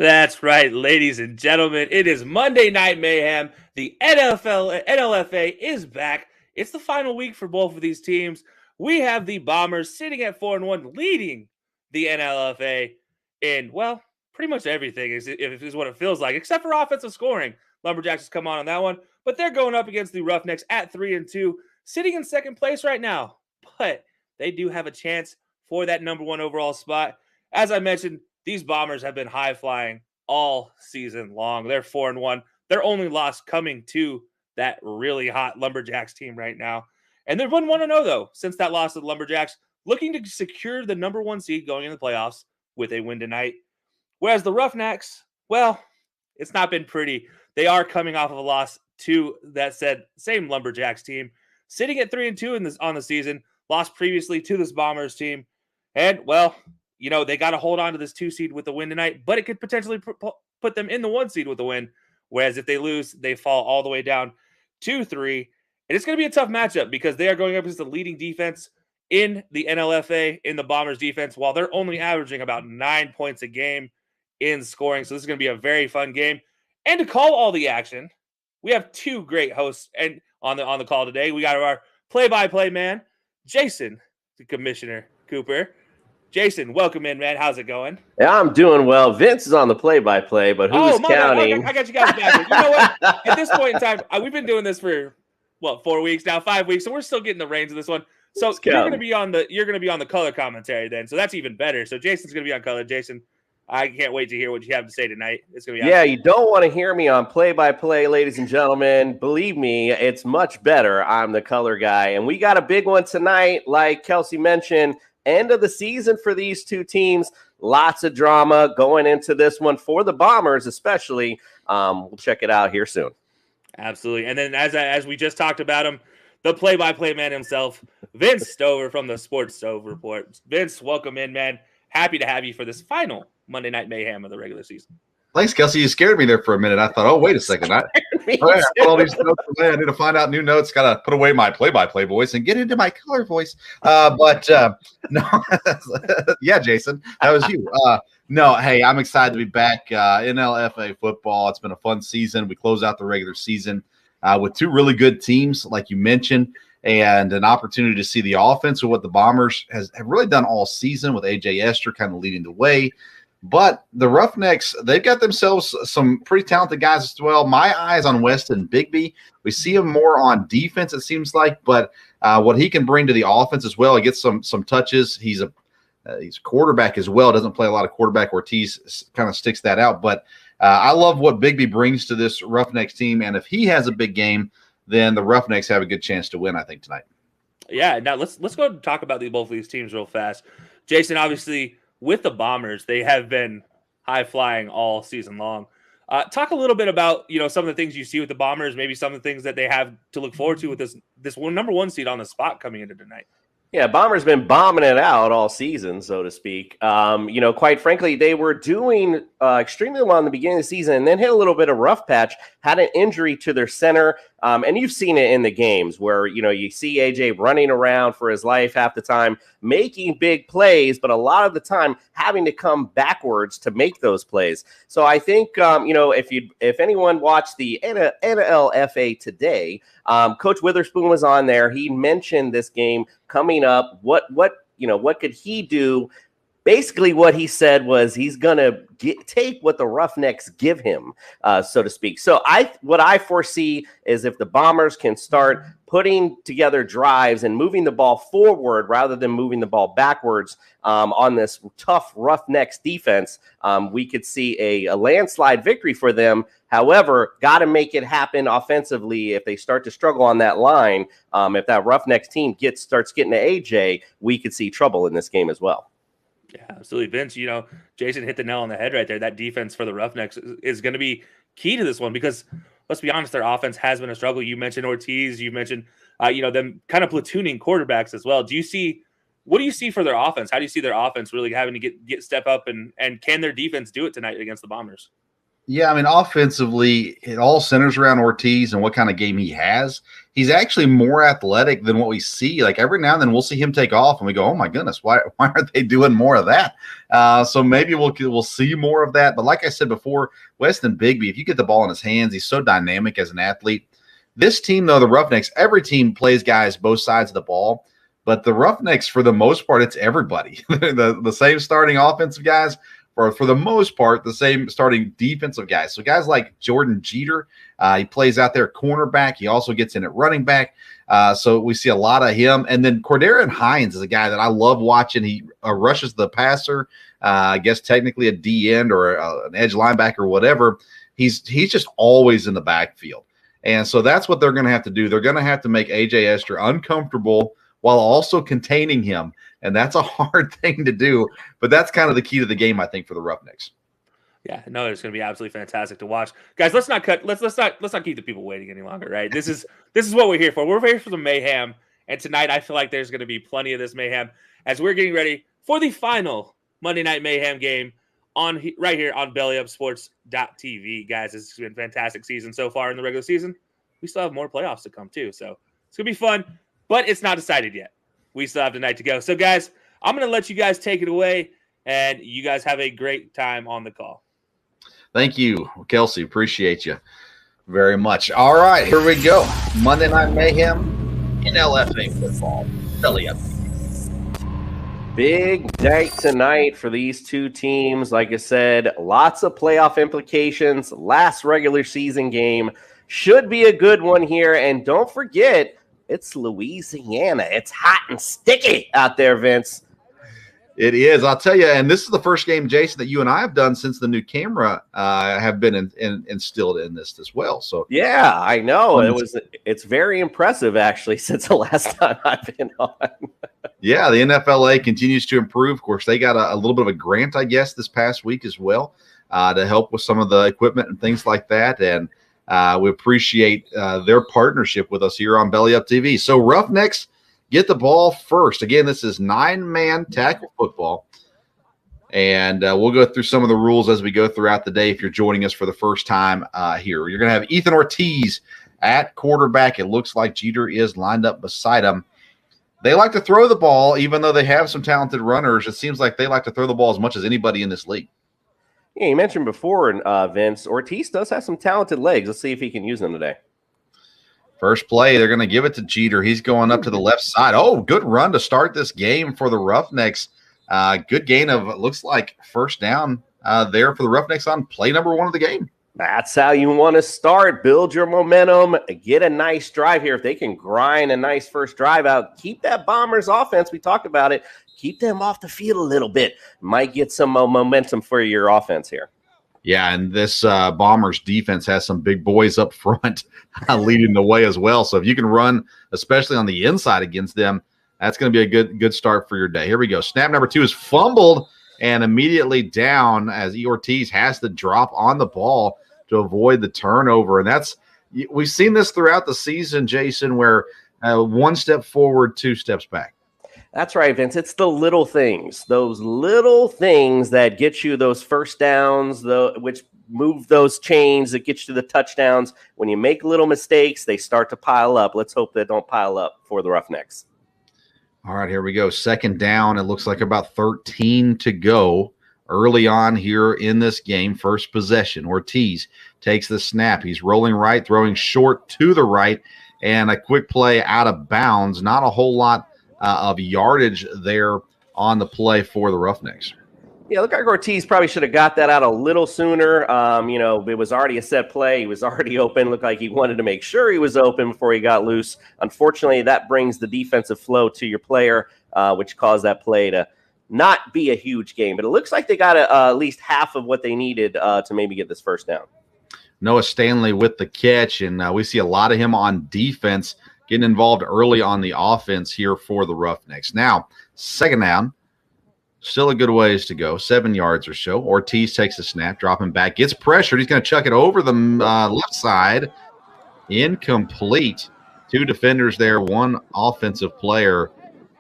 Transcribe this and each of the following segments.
That's right, ladies and gentlemen. It is Monday Night Mayhem. The NLFA is back. It's the final week for both of these teams. We have the Bombers sitting at 4-1, leading the NLFA in, well, pretty much everything is what it feels like, except for offensive scoring. Lumberjacks has come on that one, but they're going up against the Roughnecks at 3-2, sitting in second place right now. But they do have a chance for that number one overall spot. As I mentioned, these Bombers have been high flying all season long. They're 4-1. Their only loss coming to that really hot Lumberjacks team right now. And they've been 1-0 though since that loss to the Lumberjacks, looking to secure the number one seed going in the playoffs with a win tonight. Whereas the Roughnecks, well, it's not been pretty. They are coming off of a loss to that said same Lumberjacks team, sitting at 3-2 on the season, lost previously to this Bombers team. And, well, they got to hold on to this 2 seed with the win tonight, but it could potentially put them in the 1 seed with the win. Whereas if they lose, they fall all the way down to 3. And it's going to be a tough matchup because they are going up against the leading defense in the NLFA, in the Bombers defense, while they're only averaging about 9 points a game in scoring. So this is going to be a very fun game. And to call all the action, we have 2 great hosts and on the call today. We got our play-by-play man, Jason, the Commissioner Cooper. Jason, welcome in, man. How's it going? Yeah, I'm doing well. Vince is on the play-by-play, but who's counting? I got you guys back. You know what? At this point in time, we've been doing this for 4 weeks now, 5 weeks, so we're still getting the reins of this one. So you're going to be on the color commentary then. So that's even better. So Jason's going to be on color. Jason, I can't wait to hear what you have to say tonight. It's going to be awesome. You don't want to hear me on play-by-play, ladies and gentlemen. Believe me, it's much better. I'm the color guy, and we got a big one tonight, like Kelsey mentioned. End of the season for these 2 teams. Lots of drama going into this one for the Bombers, especially. We'll check it out here soon. Absolutely. And then as we just talked about him, the play-by-play man himself, Vince Stover from the Sports Stove Report. Vince, welcome in, man. Happy to have you for this final Monday Night Mayhem of the regular season. Thanks, Kelsey. You scared me there for a minute. I thought, oh, wait a second. I put all these notes away. I need to find out new notes. Got to put away my play-by-play voice and get into my color voice. No, yeah, Jason, that was you. No, hey, I'm excited to be back in LFA football. It's been a fun season. We close out the regular season with 2 really good teams, like you mentioned, and an opportunity to see the offense of what the Bombers have really done all season with A.J. Esther kind of leading the way. But the Roughnecks, they've got themselves some pretty talented guys as well. My eyes on Weston Bigby. We see him more on defense, it seems like, but what he can bring to the offense as well, he gets some touches. He's a quarterback as well. Doesn't play a lot of quarterback. Ortiz kind of sticks that out. But I love what Bigby brings to this Roughnecks team, and if he has a big game, then the Roughnecks have a good chance to win, I think, tonight. Yeah, now let's go and talk about both of these teams real fast. Jason, obviously, with the Bombers, they have been high-flying all season long. Talk a little bit about some of the things you see with the Bombers, maybe some of the things that they have to look forward to with this number 1 seed on the spot coming into tonight. Yeah, Bombers been bombing it out all season, so to speak. Quite frankly, they were doing extremely well in the beginning of the season and then hit a little bit of rough patch, had an injury to their center. And you've seen it in the games where, you see AJ running around for his life half the time, making big plays, but a lot of the time having to come backwards to make those plays. So I think, if anyone watched the NLFA today, Coach Witherspoon was on there. He mentioned this game coming up. What could he do? Basically, what he said was he's going to take what the Roughnecks give him, so to speak. So what I foresee is if the Bombers can start putting together drives and moving the ball forward rather than moving the ball backwards on this tough Roughnecks defense, we could see a landslide victory for them. However, got to make it happen offensively. If they start to struggle on that line, if that Roughnecks team starts getting to AJ, we could see trouble in this game as well. Yeah, absolutely. Vince, Jason hit the nail on the head right there. That defense for the Roughnecks is going to be key to this one because, let's be honest, their offense has been a struggle. You mentioned Ortiz. You mentioned, them kind of platooning quarterbacks as well. What do you see for their offense? How do you see their offense really having to get step up and can their defense do it tonight against the Bombers? Yeah, I mean, offensively, it all centers around Ortiz and what kind of game he has. He's actually more athletic than what we see. Like every now and then, we'll see him take off, and we go, "Oh my goodness, why aren't they doing more of that?" So maybe we'll see more of that. But like I said before, Weston Bigby, if you get the ball in his hands, he's so dynamic as an athlete. This team, though, the Roughnecks, every team plays guys both sides of the ball. But the Roughnecks, for the most part, it's everybody. the same starting offensive guys. For the most part, the same starting defensive guys. So guys like Jordan Jeter, he plays out there cornerback. He also gets in at running back. So we see a lot of him. And then Cordarian Hines is a guy that I love watching. He rushes the passer, I guess technically a D end or an edge linebacker or whatever. He's just always in the backfield. And so that's what they're going to have to do. They're going to have to make A.J. Esther uncomfortable while also containing him. And that's a hard thing to do, but that's kind of the key to the game, I think, for the Roughnecks. Yeah, no, it's going to be absolutely fantastic to watch, guys. Let's not keep the people waiting any longer, right? This is what we're here for. We're here for the mayhem, and tonight I feel like there's going to be plenty of this mayhem as we're getting ready for the final Monday Night Mayhem game right here on BellyUpSports.tv, guys. It's been a fantastic season so far in the regular season. We still have more playoffs to come too, so it's going to be fun, but it's not decided yet. We still have the night to go. So, guys, I'm going to let you guys take it away, and you guys have a great time on the call. Thank you, Kelsey. Appreciate you very much. All right, here we go. Monday Night Mayhem in LFA football. Belly up. Big night tonight for these two teams. Like I said, lots of playoff implications. Last regular season game should be a good one here. And don't forget, it's Louisiana. It's hot and sticky out there, Vince. It is. I'll tell you, and this is the first game, Jason, that you and I have done since the new camera have been instilled in this as well. So yeah, I know. It's very impressive, actually, since the last time I've been on. Yeah, the NFLA continues to improve. Of course, they got a little bit of a grant, I guess, this past week as well to help with some of the equipment and things like that. And we appreciate their partnership with us here on Belly Up TV. So Roughnecks get the ball first. Again, this is 9-man tackle football. And we'll go through some of the rules as we go throughout the day if you're joining us for the first time here. You're going to have Ethan Ortiz at quarterback. It looks like Jeter is lined up beside him. They like to throw the ball, even though they have some talented runners. It seems like they like to throw the ball as much as anybody in this league. Yeah, you mentioned before, Vince, Ortiz does have some talented legs. Let's see if he can use them today. First play, they're going to give it to Jeter. He's going up to the left side. Oh, good run to start this game for the Roughnecks. Good gain of, looks like, first down there for the Roughnecks on play number 1 of the game. That's how you want to start. Build your momentum. Get a nice drive here. If they can grind a nice first drive out, keep that Bombers offense. We talked about it. Keep them off the field a little bit. Might get some momentum for your offense here. Yeah, and this Bombers defense has some big boys up front leading the way as well. So if you can run, especially on the inside against them, that's going to be a good start for your day. Here we go. Snap number 2 is fumbled and immediately down as Ortiz has to drop on the ball to avoid the turnover. And we've seen this throughout the season, Jason, where 1 step forward, 2 steps back. That's right, Vince. It's the little things, those little things that get you those first downs, which move those chains that get you the touchdowns. When you make little mistakes, they start to pile up. Let's hope they don't pile up for the Roughnecks. All right, here we go. Second down. It looks like about 13 to go early on here in this game. First possession. Ortiz takes the snap. He's rolling right, throwing short to the right, and a quick play out of bounds. Not a whole lot of yardage there on the play for the Roughnecks. Yeah, look like Ortiz probably should have got that out a little sooner. It was already a set play. He was already open. Looked like he wanted to make sure he was open before he got loose. Unfortunately, that brings the defensive flow to your player, which caused that play to not be a huge game. But it looks like they got at least half of what they needed to maybe get this first down. Noah Stanley with the catch, and we see a lot of him on defense getting involved early on the offense here for the Roughnecks. Now, second down, still a good ways to go, 7 yards or so. Ortiz takes a snap, dropping back, gets pressured. He's going to chuck it over the left side. Incomplete. 2 defenders there, 1 offensive player.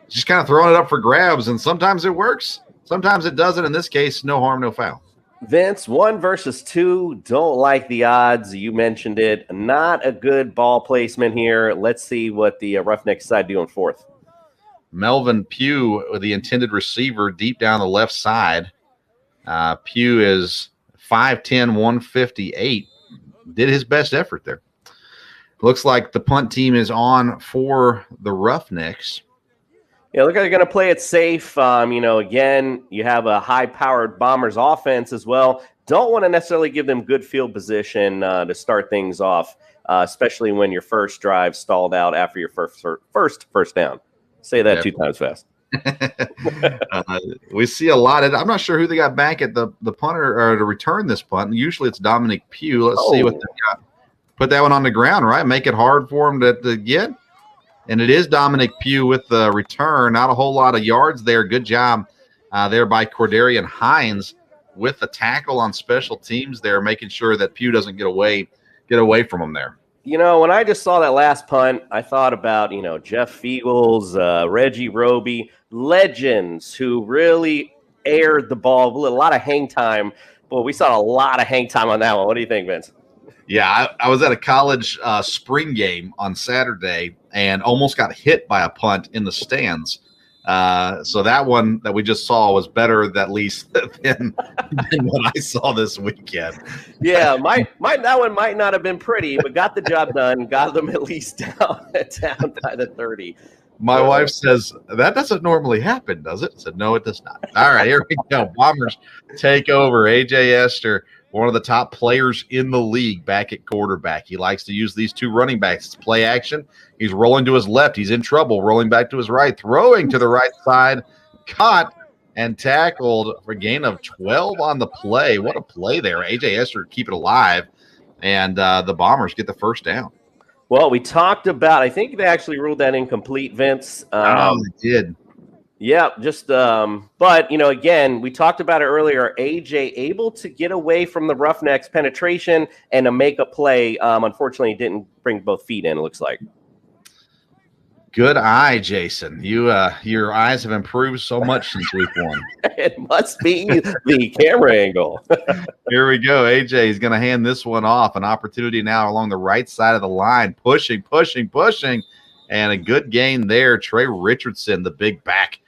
Just kind of throwing it up for grabs, and sometimes it works. Sometimes it doesn't. In this case, no harm, no foul. Vince, 1 versus 2. Don't like the odds. You mentioned it. Not a good ball placement here. Let's see what the Roughnecks decide to do in 4th. Melvin Pugh, the intended receiver, deep down the left side. Pugh is 5'10", 158. Did his best effort there. Looks like the punt team is on for the Roughnecks. Yeah, look like they're going to play it safe. Again, you have a high-powered Bombers offense as well. Don't want to necessarily give them good field position to start things off, especially when your first drive stalled out after your first down. Say that 2 times fast. We see a lot of. I'm not sure who they got back at the punter or to return this punt. Usually it's Dominic Pugh. Let's see what they got. Put that one on the ground, right? Make it hard for him to get. And it is Dominic Pugh with the return. Not a whole lot of yards there. Good job there by Cordarian Hines with the tackle on special teams there, making sure that Pugh doesn't get away from him there. When I just saw that last punt, I thought about, Jeff Feagles, Reggie Roby, legends who really aired the ball. A lot of hang time. Boy, we saw a lot of hang time on that one. What do you think, Vince? Yeah, I was at a college spring game on Saturday and almost got hit by a punt in the stands. So that one that we just saw was better, at least, than what I saw this weekend. Yeah, that one might not have been pretty, but got the job done. Got them at least down by the 30. My wife says, that doesn't normally happen, does it? I said, no, it does not. All right, here we go. Bombers take over. A.J. Esther, one of the top players in the league, back at quarterback. He likes to use these 2 running backs. It's play action. He's rolling to his left. He's in trouble. Rolling back to his right. Throwing to the right side. Caught and tackled for a gain of 12 on the play. What a play there. A.J. Esther keep it alive. And the Bombers get the first down. Well, we talked about, I think they actually ruled that incomplete, Vince. They did. Yeah, but, again, we talked about it earlier. AJ able to get away from the Roughnecks penetration and to make a play. Unfortunately, didn't bring both feet in, it looks like. Good eye, Jason. Your eyes have improved so much since week 1. It must be the camera angle. Here we go. AJ is going to hand this one off. An opportunity now along the right side of the line. Pushing. And a good gain there. Trey Richardson, the big back,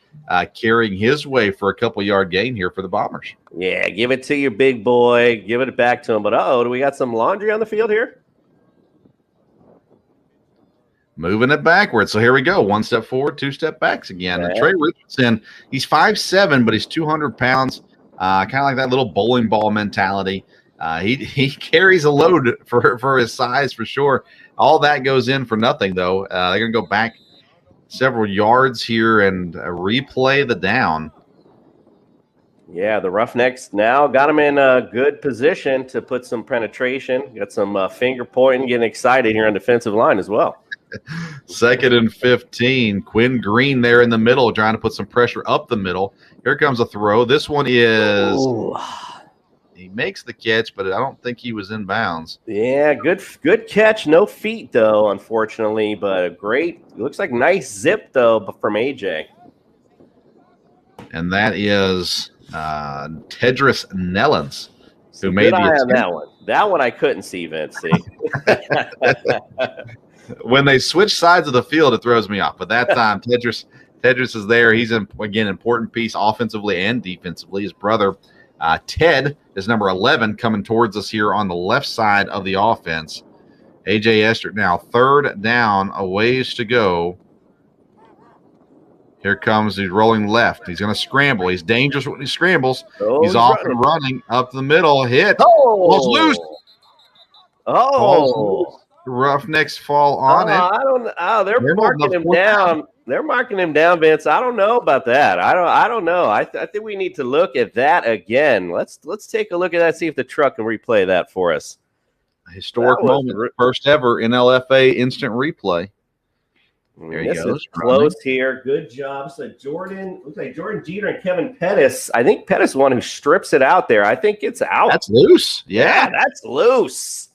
carrying his way for a couple-yard gain here for the Bombers. Yeah, give it to your big boy. Give it back to him. But, do we got some laundry on the field here? Moving it backwards. So here we go. 1 step forward, 2 step backs again. And Trey Richardson, he's 5'7", but he's 200 pounds. Kind of like that little bowling ball mentality. He carries a load for his size for sure. All that goes in for nothing, though. They're going to go back several yards here and replay the down. Yeah, the Roughnecks now got him in a good position to put some penetration. Got some finger pointing, getting excited here on defensive line as well. 2nd and 15. Quinn Green there in the middle, trying to put some pressure up the middle. Here comes a throw. This one is he makes the catch, but I don't think he was in bounds. Yeah, good catch. No feet though, unfortunately, but a great. Looks like nice zip though from AJ. And that is Tedris Nellens, who made the on that one. That one I couldn't see, Vince. See. When they switch sides of the field, it throws me off. But that time, Tedris is there. He's, again, important piece offensively and defensively. His brother, Ted, is number 11, coming towards us here on the left side of the offense. A.J. Esther now 3rd down, a ways to go. Here comes, he's rolling left. He's going to scramble. He's dangerous when he scrambles. He's off and running up the middle. Hit. Ball's loose. Ball's loose. Roughnecks fall on it. I don't know. They're marking him down. They're marking him down, Vince. I don't know about that. I don't know. I think we need to look at that again. Let's take a look at that. See if the truck can replay that for us. A historic moment, first ever in LFA instant replay. There he goes. Close here. Good job. So looks like Jordan Jeter and Kevin Pettis. I think Pettis is the one who strips it out there. I think it's out. That's loose. Yeah, that's loose.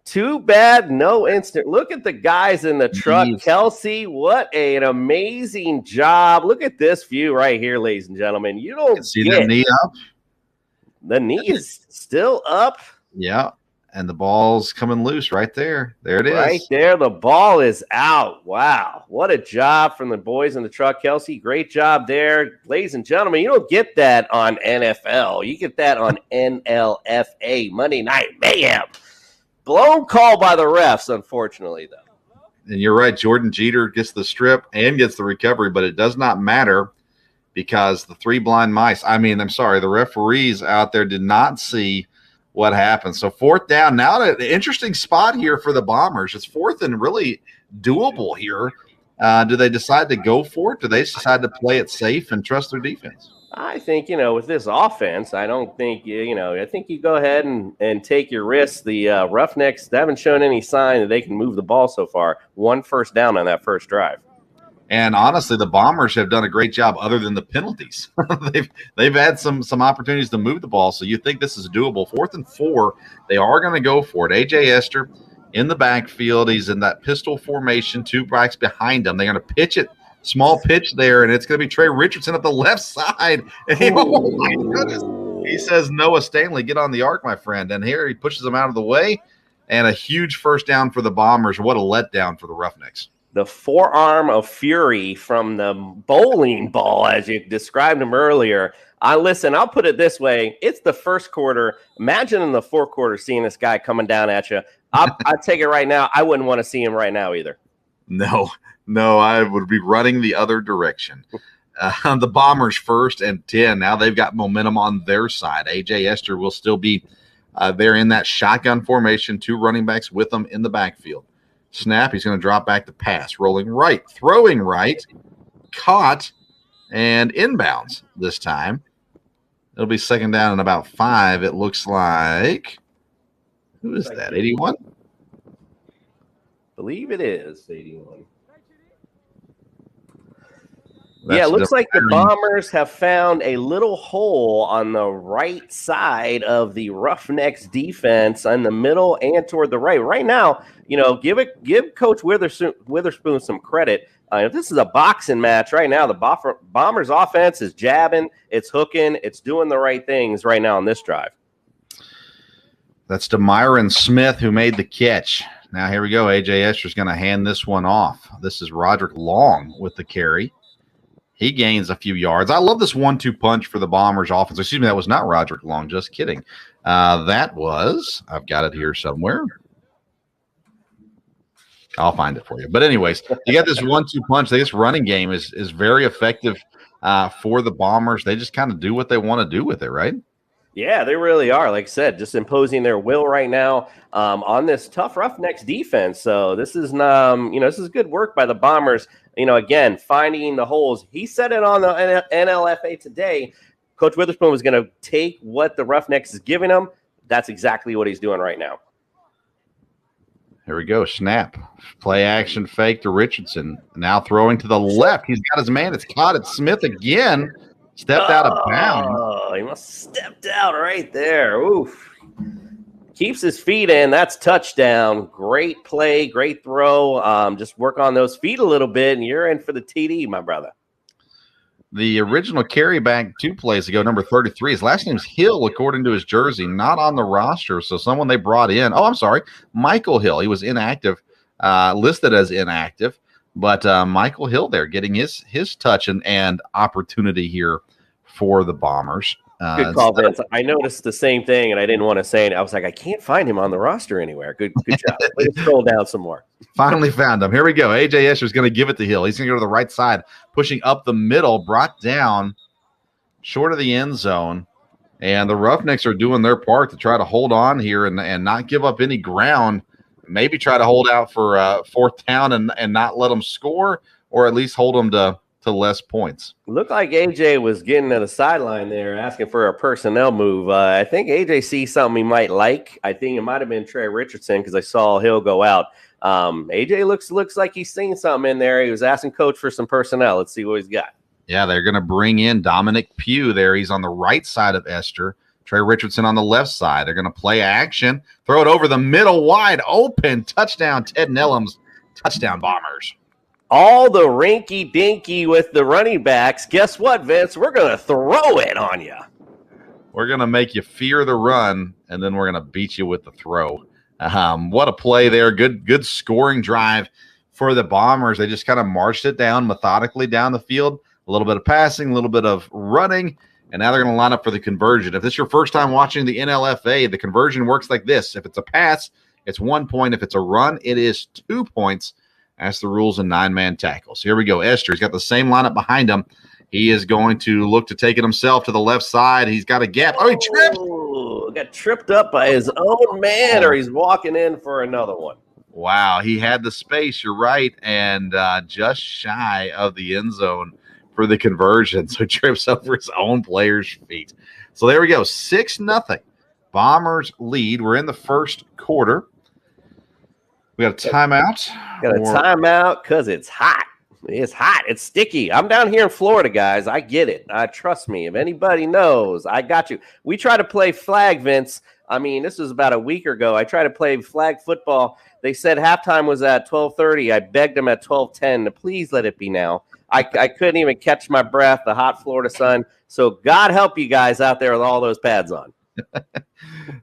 Too bad, no instant. Look at the guys in the truck. Jeez. Kelsey, what an amazing job. Look at this view right here, ladies and gentlemen. You don't see that knee up? The knee is still up. Yeah. And the ball's coming loose right there. There it is. Right there. The ball is out. Wow. What a job from the boys in the truck. Kelsey, great job there. Ladies and gentlemen, you don't get that on NFL. You get that on NLFA, Monday Night Mayhem. Blown call by the refs, unfortunately, though. And you're right. Jordan Jeter gets the strip and gets the recovery, but it does not matter because the the referees out there did not see what happened. So 4th down. Now an interesting spot here for the Bombers. It's 4th and really doable here. Do they decide to go for it? Do they decide to play it safe and trust their defense? I think, with this offense, I don't think, I think you go ahead and take your risks. The Roughnecks, they haven't shown any sign that they can move the ball so far. 1 first down on that first drive. And honestly, the Bombers have done a great job other than the penalties. they've had some opportunities to move the ball, so you think this is doable. 4th and 4, they are going to go for it. A.J. Esther in the backfield. He's in that pistol formation, 2 backs behind him. They're going to pitch it, small pitch there, and it's going to be Trey Richardson at the left side. And oh, my goodness. He says, Noah Stanley, get on the arc, my friend. And here he pushes him out of the way, and a huge first down for the Bombers. What a letdown for the Roughnecks. The forearm of fury from the bowling ball, as you described him earlier. Listen, I'll put it this way. It's the first quarter. Imagine in the 4th quarter seeing this guy coming down at you. I'll take it right now. I wouldn't want to see him right now either. No, I would be running the other direction. The Bombers 1st and 10. Now they've got momentum on their side. A.J. Esther will still be there in that shotgun formation, 2 running backs with them in the backfield. Snap, he's going to drop back to pass, rolling right, throwing right, caught, and inbounds this time. It'll be 2nd down and about 5, it looks like. Who is that, 81? Believe it is 81. It looks like the Bombers have found a little hole on the right side of the Roughnecks defense in the middle and toward the right. Right now, give Coach Witherspoon some credit. If this is a boxing match right now, the Bombers offense is jabbing, it's hooking, it's doing the right things right now on this drive. That's DeMyron Smith who made the catch. Now here we go. A.J. Esther's going to hand this one off. This is Roderick Long with the carry. He gains a few yards. I love this 1-2 punch for the Bombers offense. Excuse me, that was not Roderick Long. Just kidding. That was, I've got it here somewhere. I'll find it for you. But anyways, you got this 1-2 punch. This running game is very effective for the Bombers. They just kind of do what they want to do with it, right? Yeah, they really are. Like I said, just imposing their will right now on this tough Roughnecks defense. So this is, this is good work by the Bombers. Again, finding the holes. He said it on the NLFA today. Coach Witherspoon was going to take what the Roughnecks is giving him. That's exactly what he's doing right now. Here we go. Snap. Play action fake to Richardson. Now throwing to the left. He's got his man. It's caught. It's Smith again. Stepped out of bounds. Oh, he must have stepped out right there. Oof. Keeps his feet in. That's touchdown. Great play. Great throw. Just work on those feet a little bit, and you're in for the TD, my brother. The original carry back 2 plays ago, number 33. His last name's Hill, according to his jersey, not on the roster. So someone they brought in. Oh, I'm sorry. Michael Hill. He was inactive, listed as inactive. But Michael Hill there getting his touch and opportunity here for the Bombers. Good call, Vince. I noticed the same thing, and I didn't want to say it. I was like, I can't find him on the roster anywhere. Good job. Let's scroll down some more. Finally found him. Here we go. A.J. Esther is going to give it to Hill. He's going to go to the right side, pushing up the middle, brought down short of the end zone. And the Roughnecks are doing their part to try to hold on here and not give up any ground. Maybe try to hold out for 4th down and not let them score, or at least hold them to less points. Looked like AJ was getting to the sideline there, asking for a personnel move. I think AJ sees something he might like. I think it might have been Trey Richardson because I saw Hill go out. AJ looks like he's seen something in there. He was asking coach for some personnel. Let's see what he's got. Yeah, they're going to bring in Dominic Pugh there. He's on the right side of Esther. Trey Richardson on the left side. They're going to play action. Throw it over the middle, wide open. Touchdown, Ted Nellums. Touchdown, Bombers. All the rinky-dinky with the running backs. Guess what, Vince? We're going to throw it on you. We're going to make you fear the run, and then we're going to beat you with the throw. What a play there. Good scoring drive for the Bombers. They just kind of marched it down methodically down the field. A little bit of passing, a little bit of running, and now they're going to line up for the conversion. If this is your first time watching the NLFA, the conversion works like this. If it's a pass, it's 1 point. If it's a run, it is 2 points. That's the rules in 9-man tackles. Here we go. Esther, he's got the same lineup behind him. He is going to look to take it himself to the left side. He's got a gap. Oh, he tripped. Got tripped up by his own man, or he's walking in for another one. Wow, he had the space. You're right. And just shy of the end zone for the conversion. So he trips over his own player's feet. So there we go. 6-0. Bombers lead. We're in the first quarter. We got a timeout. Got a timeout because it's hot. It's hot. It's sticky. I'm down here in Florida, guys. I get it. Trust me. If anybody knows, I got you. We try to play flag, Vince. I mean, this was about a week ago. I tried to play flag football. They said halftime was at 12:30. I begged them at 12:10 to please let it be now. I couldn't even catch my breath, the hot Florida sun. So God help you guys out there with all those pads on.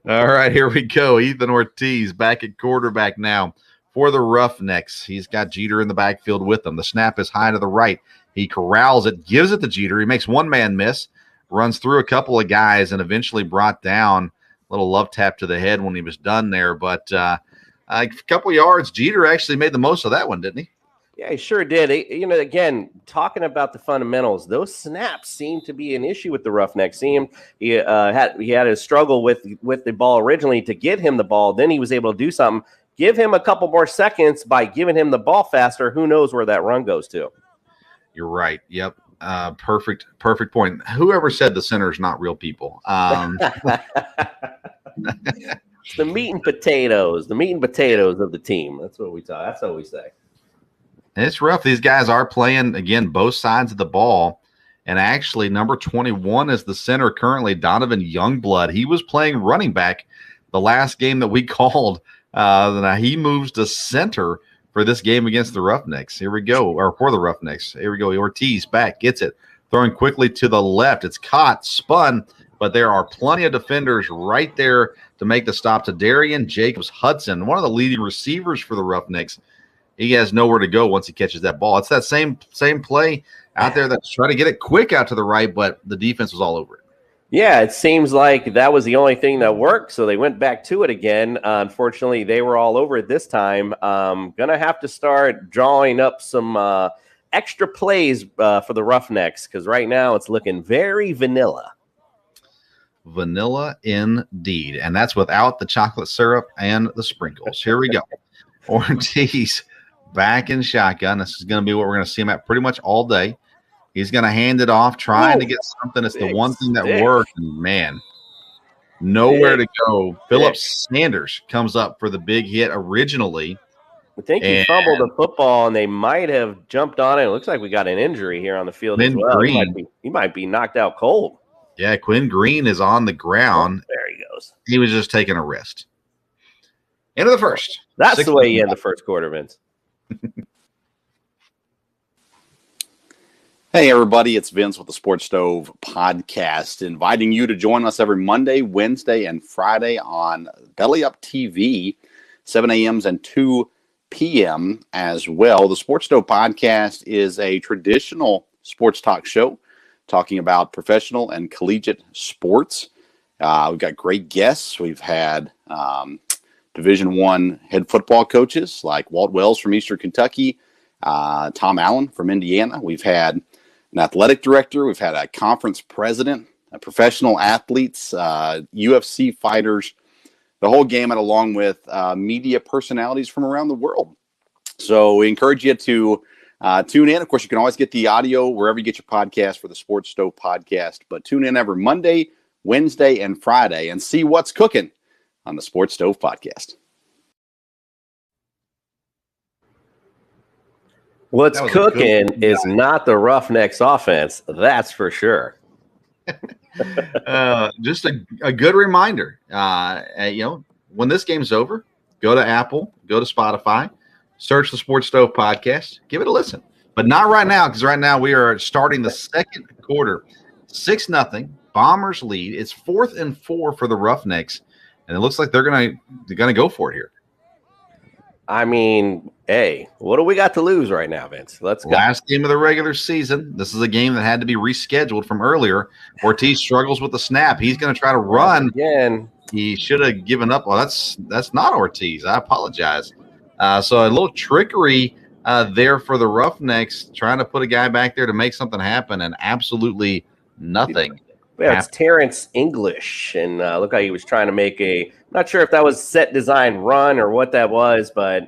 All right, here we go. Ethan Ortiz back at quarterback now for the Roughnecks. He's got Jeter in the backfield with him. The snap is high to the right. He corrals it, gives it to Jeter. He makes one man miss, runs through a couple of guys, and eventually brought down. A little love tap to the head when he was done there. But a couple yards, Jeter actually made the most of that one, didn't he? Yeah, he sure did. Again, talking about the fundamentals, those snaps seem to be an issue with the Roughnecks. He had a struggle with the ball originally to get him the ball. Then he was able to do something. Give him a couple more seconds by giving him the ball faster. Who knows where that run goes to? You're right. Yep. Perfect point. Whoever said the center is not real people. It's the meat and potatoes of the team. That's what we talk. That's what we say. And it's rough. These guys are playing, again, both sides of the ball. And actually, number 21 is the center currently, Donovan Youngblood. He was playing running back the last game that we called. Now he moves to center for this game against the Roughnecks. Here we go, or for the Roughnecks. Here we go. Ortiz back, gets it, throwing quickly to the left. It's caught, spun, but there are plenty of defenders right there to make the stop to Darian Jacobs-Hudson, one of the leading receivers for the Roughnecks. He has nowhere to go once he catches that ball. It's that same play out there that's trying to get it quick out to the right, but the defense was all over it. Yeah, it seems like that was the only thing that worked, so they went back to it again. Unfortunately, they were all over it this time. Gonna have to start drawing up some extra plays for the Roughnecks, because right now it's looking very vanilla. Vanilla indeed, and that's without the chocolate syrup and the sprinkles. Here we go. Ortiz back in shotgun. This is going to be what we're going to see him at pretty much all day. He's going to hand it off, trying to get something. It's the one thing that worked. And man, nowhere to go. Phillips Sanders comes up for the big hit originally. I think he fumbled the football, and they might have jumped on it. It looks like we got an injury here on the field as well. He might be knocked out cold. Yeah, Quinn Green is on the ground. There he goes. He was just taking a rest. End of the first. That's the way you end the first quarter, Vince. Hey, everybody, it's Vince with the Sports Stove Podcast, inviting you to join us every Monday, Wednesday, and Friday on Belly Up TV, 7 a.m. and 2 p.m. as well. The Sports Stove Podcast is a traditional sports talk show talking about professional and collegiate sports. We've got great guests. We've had Division I head football coaches like Walt Wells from Eastern Kentucky, Tom Allen from Indiana. We've had an athletic director. We've had a conference president, professional athletes, UFC fighters, the whole gamut, along with media personalities from around the world. So we encourage you to tune in. Of course, you can always get the audio wherever you get your podcast for the Sports Stove Podcast. But tune in every Monday, Wednesday, and Friday and see what's cooking on the Sports Stove Podcast. What's cooking is not the Roughnecks offense, that's for sure. Just a good reminder. When this game's over, go to Apple, go to Spotify, search the Sports Stove Podcast, give it a listen. But not right now, because right now we are starting the second quarter, 6-0. Bombers lead. It's 4th and 4 for the Roughnecks, and it looks like they're gonna go for it here. I mean, hey, what do we got to lose right now, Vince? Let's go. Last game of the regular season. This is a game that had to be rescheduled from earlier. Ortiz struggles with the snap. He's going to try to run again. He should have given up. Well, that's not Ortiz. I apologize. So a little trickery there for the Roughnecks, trying to put a guy back there to make something happen, and absolutely nothing. Yeah, it's Terrence English, and look how he was trying to make a. Not sure if that was set design run or what that was, but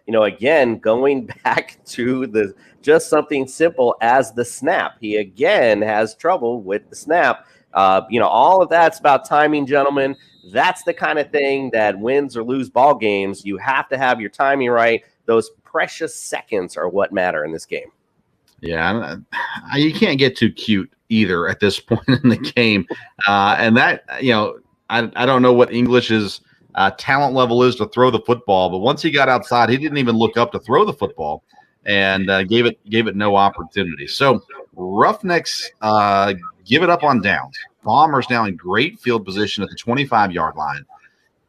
again, going back to the just something simple as the snap. He again has trouble with the snap. All of that's about timing, gentlemen. That's the kind of thing that wins or lose ball games. You have to have your timing right. Those precious seconds are what matter in this game. Yeah, you can't get too cute either at this point in the game. And that, I don't know what English's talent level is to throw the football, but once he got outside, he didn't even look up to throw the football, and gave it no opportunity. So Roughnecks give it up on downs. Bombers now in great field position at the 25-yard line.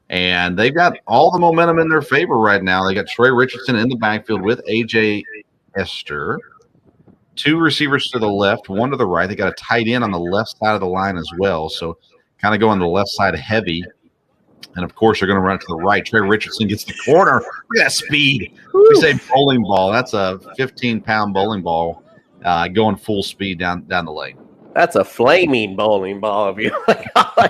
And they've got all the momentum in their favor right now. They got Trey Richardson in the backfield with A.J. Esther. 2 receivers to the left, 1 to the right. They got a tight end on the left side of the line as well. So kind of go on the left side heavy. And, of course, they're going to run to the right. Trey Richardson gets the corner. Look at that speed. We say bowling ball. That's a 15-pound bowling ball going full speed down the lane. That's a flaming bowling ball. If you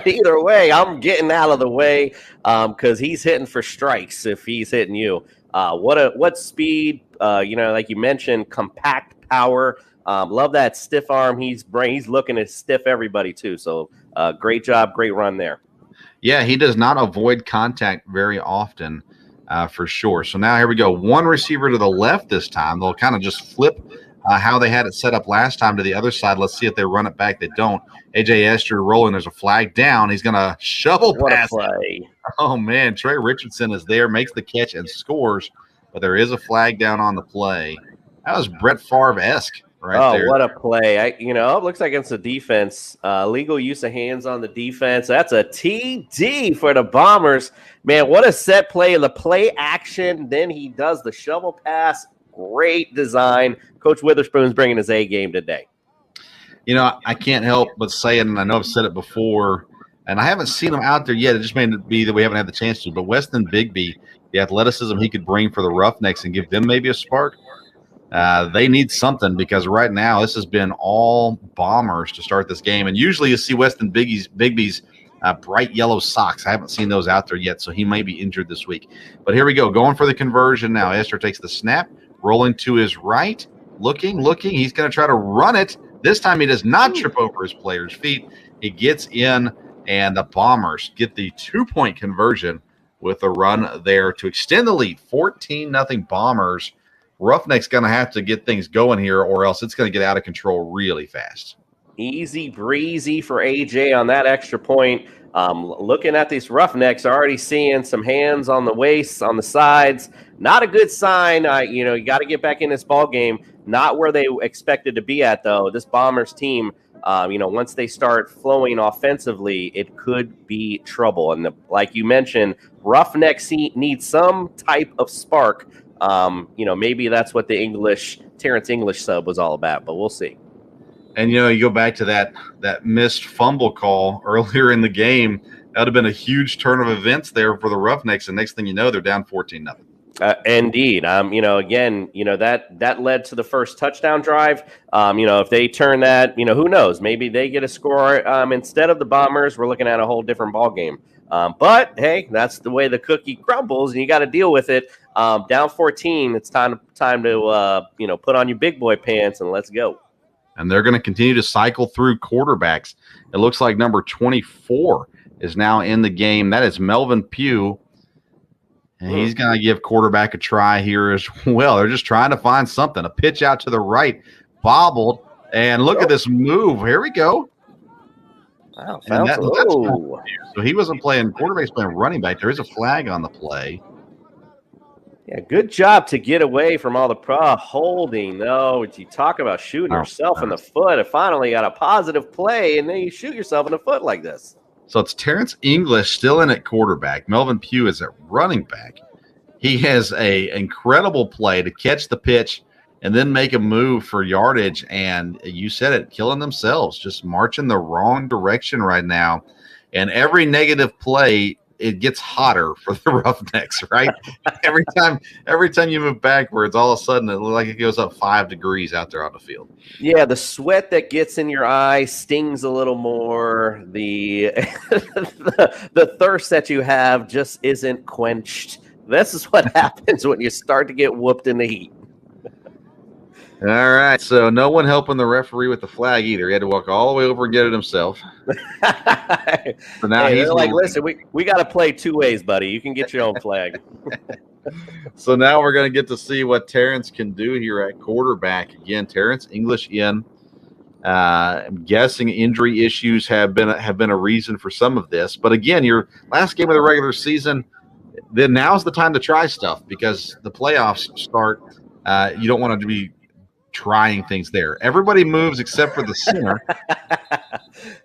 either way, I'm getting out of the way because he's hitting for strikes if he's hitting you. What speed? Like you mentioned, compact power. Love that stiff arm. He's looking to stiff everybody too. So great job, great run there. Yeah, he does not avoid contact very often, for sure. So now here we go. 1 receiver to the left this time. They'll kind of just flip how they had it set up last time to the other side. Let's see if they run it back. They don't. A.J. Esther rolling. There's a flag down. He's going to shovel pass. What a play. Oh, man. Trey Richardson is there, makes the catch, and scores. But there is a flag down on the play. That was Brett Favre-esque right there. Oh, what a play. It looks like it's a defense. Legal use of hands on the defense. That's a TD for the Bombers. Man, what a set play. The play action. Then he does the shovel pass. Great design. Coach Witherspoon's bringing his A game today. I can't help but say it, and I know I've said it before, and I haven't seen him out there yet. It just may be that we haven't had the chance to. But Weston Bigby, the athleticism he could bring for the Roughnecks and give them maybe a spark, they need something, because right now this has been all Bombers to start this game. And usually you see Weston Bigby's bright yellow socks. I haven't seen those out there yet, so he may be injured this week. But here we go, going for the conversion now. Esther takes the snap, rolling to his right, looking. He's going to try to run it. This time he does not trip over his player's feet. He gets in, and the Bombers get the 2-point conversion with a run there to extend the lead. 14-0 Bombers. Roughnecks going to have to get things going here, or else it's going to get out of control really fast. Easy breezy for AJ on that extra point. Looking at these Roughnecks, already seeing some hands on the waist, on the sides. Not a good sign. You got to get back in this ball game. Not where they expected to be at, though. This Bombers team, once they start flowing offensively, it could be trouble. And like you mentioned, Roughnecks need some type of spark. Maybe that's what the Terrence English sub was all about, but we'll see. And, you go back to that missed fumble call earlier in the game. That would have been a huge turn of events there for the Roughnecks. And next thing you know, they're down 14-0. Indeed. Again, that led to the first touchdown drive. If they turn that, who knows? Maybe they get a score instead of the Bombers. We're looking at a whole different ball game. But hey, that's the way the cookie crumbles, and you got to deal with it. Down 14, it's time to put on your big boy pants and let's go. And they're going to continue to cycle through quarterbacks. It looks like number 24 is now in the game. That is Melvin Pugh. And he's going to give quarterback a try here as well. They're just trying to find something. A pitch out to the right, bobbled. And look at this move. Here we go. Wow, so he wasn't playing quarterback, he's playing running back. There is a flag on the play. Yeah, good job to get away from all the holding. No, you talk about shooting yourself in the foot. And finally got a positive play, and then you shoot yourself in the foot like this. So it's Terrence English still in at quarterback. Melvin Pugh is at running back. He has a incredible play to catch the pitch and then make a move for yardage. And you said it, killing themselves, just marching the wrong direction right now. And every negative play, it gets hotter for the Roughnecks, right? every time you move backwards, all of a sudden it looks like it goes up 5 degrees out there on the field. Yeah, the sweat that gets in your eye stings a little more. The the thirst that you have just isn't quenched. This is what happens when you start to get whooped in the heat. All right, so no one helping the referee with the flag either. He had to walk all the way over and get it himself. So now he's like, listen, we got to play 2 ways, buddy. You can get your own flag. So now we're going to get to see what Terrence can do here at quarterback. Again, Terrence English in. I'm guessing injury issues have been a reason for some of this. But again, your last game of the regular season, then now's the time to try stuff because the playoffs start. You don't want to be trying things there. Everybody moves except for the center.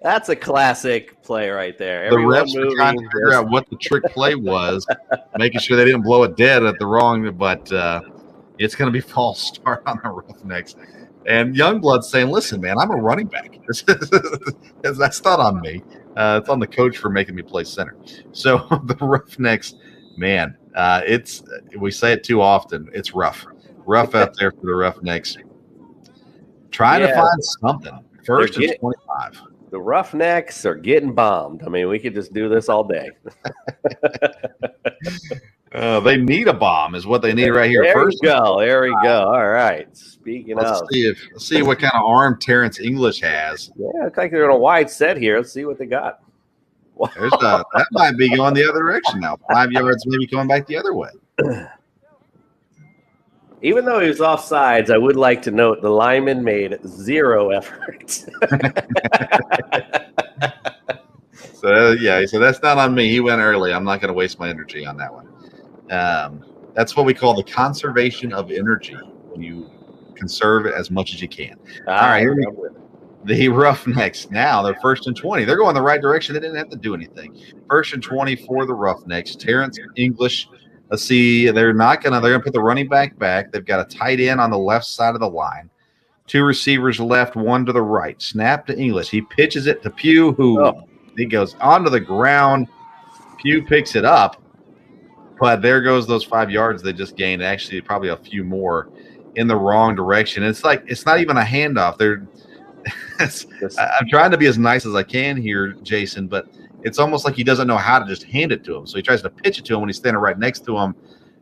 That's a classic play right there. The refs were trying to figure out what the trick play was, making sure they didn't blow it dead at the wrong, but it's going to be false start on the Roughnecks. And Youngblood's saying, listen, man, I'm a running back. That's not on me. It's on the coach for making me play center. So the Roughnecks, man, we say it too often. It's rough out there for the Roughnecks. Trying to find something. First and 25. The Roughnecks are getting bombed. I mean, we could just do this all day. They need a bomb is what they need right here. There we go. All right. Speaking let's see what kind of arm Terrence English has. Yeah, it's like they're in a wide set here. Let's see what they got. That might be going the other direction now. 5 yards, maybe coming back the other way. Even though he was offsides, I would like to note the lineman made 0 effort. So that's not on me. He went early. I'm not going to waste my energy on that one. That's what we call the conservation of energy, when you conserve it as much as you can. All right, here we go. The Roughnecks now, they're 1st and 20. They're going the right direction. They didn't have to do anything. 1st and 20 for the Roughnecks. Terrence English. Let's see. They're gonna put the running back. They've got a tight end on the left side of the line. 2 receivers left, 1 to the right. Snap to English. He pitches it to Pugh, he goes onto the ground. Pugh picks it up, but there goes those 5 yards they just gained. Actually, probably a few more in the wrong direction. It's like it's not even a handoff. I'm trying to be as nice as I can here, Jason, but it's almost like he doesn't know how to just hand it to him. So he tries to pitch it to him when he's standing right next to him,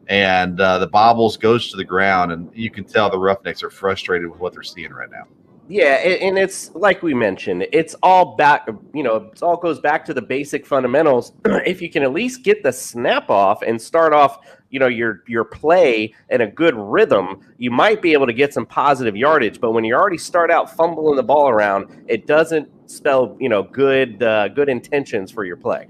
and the bobbles goes to the ground, and you can tell the Roughnecks are frustrated with what they're seeing right now. Yeah, and it's like we mentioned, it's all back, it all goes back to the basic fundamentals. If you can at least get the snap off and start off, your play in a good rhythm, you might be able to get some positive yardage. But when you already start out fumbling the ball around, it doesn't spell, good intentions for your play.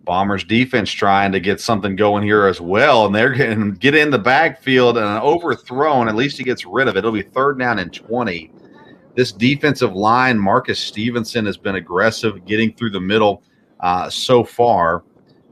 Bombers defense trying to get something going here as well, and they're going to get in the backfield and overthrown. At least he gets rid of it. It'll be 3rd down and 20. This defensive line, Marcus Stevenson, has been aggressive getting through the middle so far,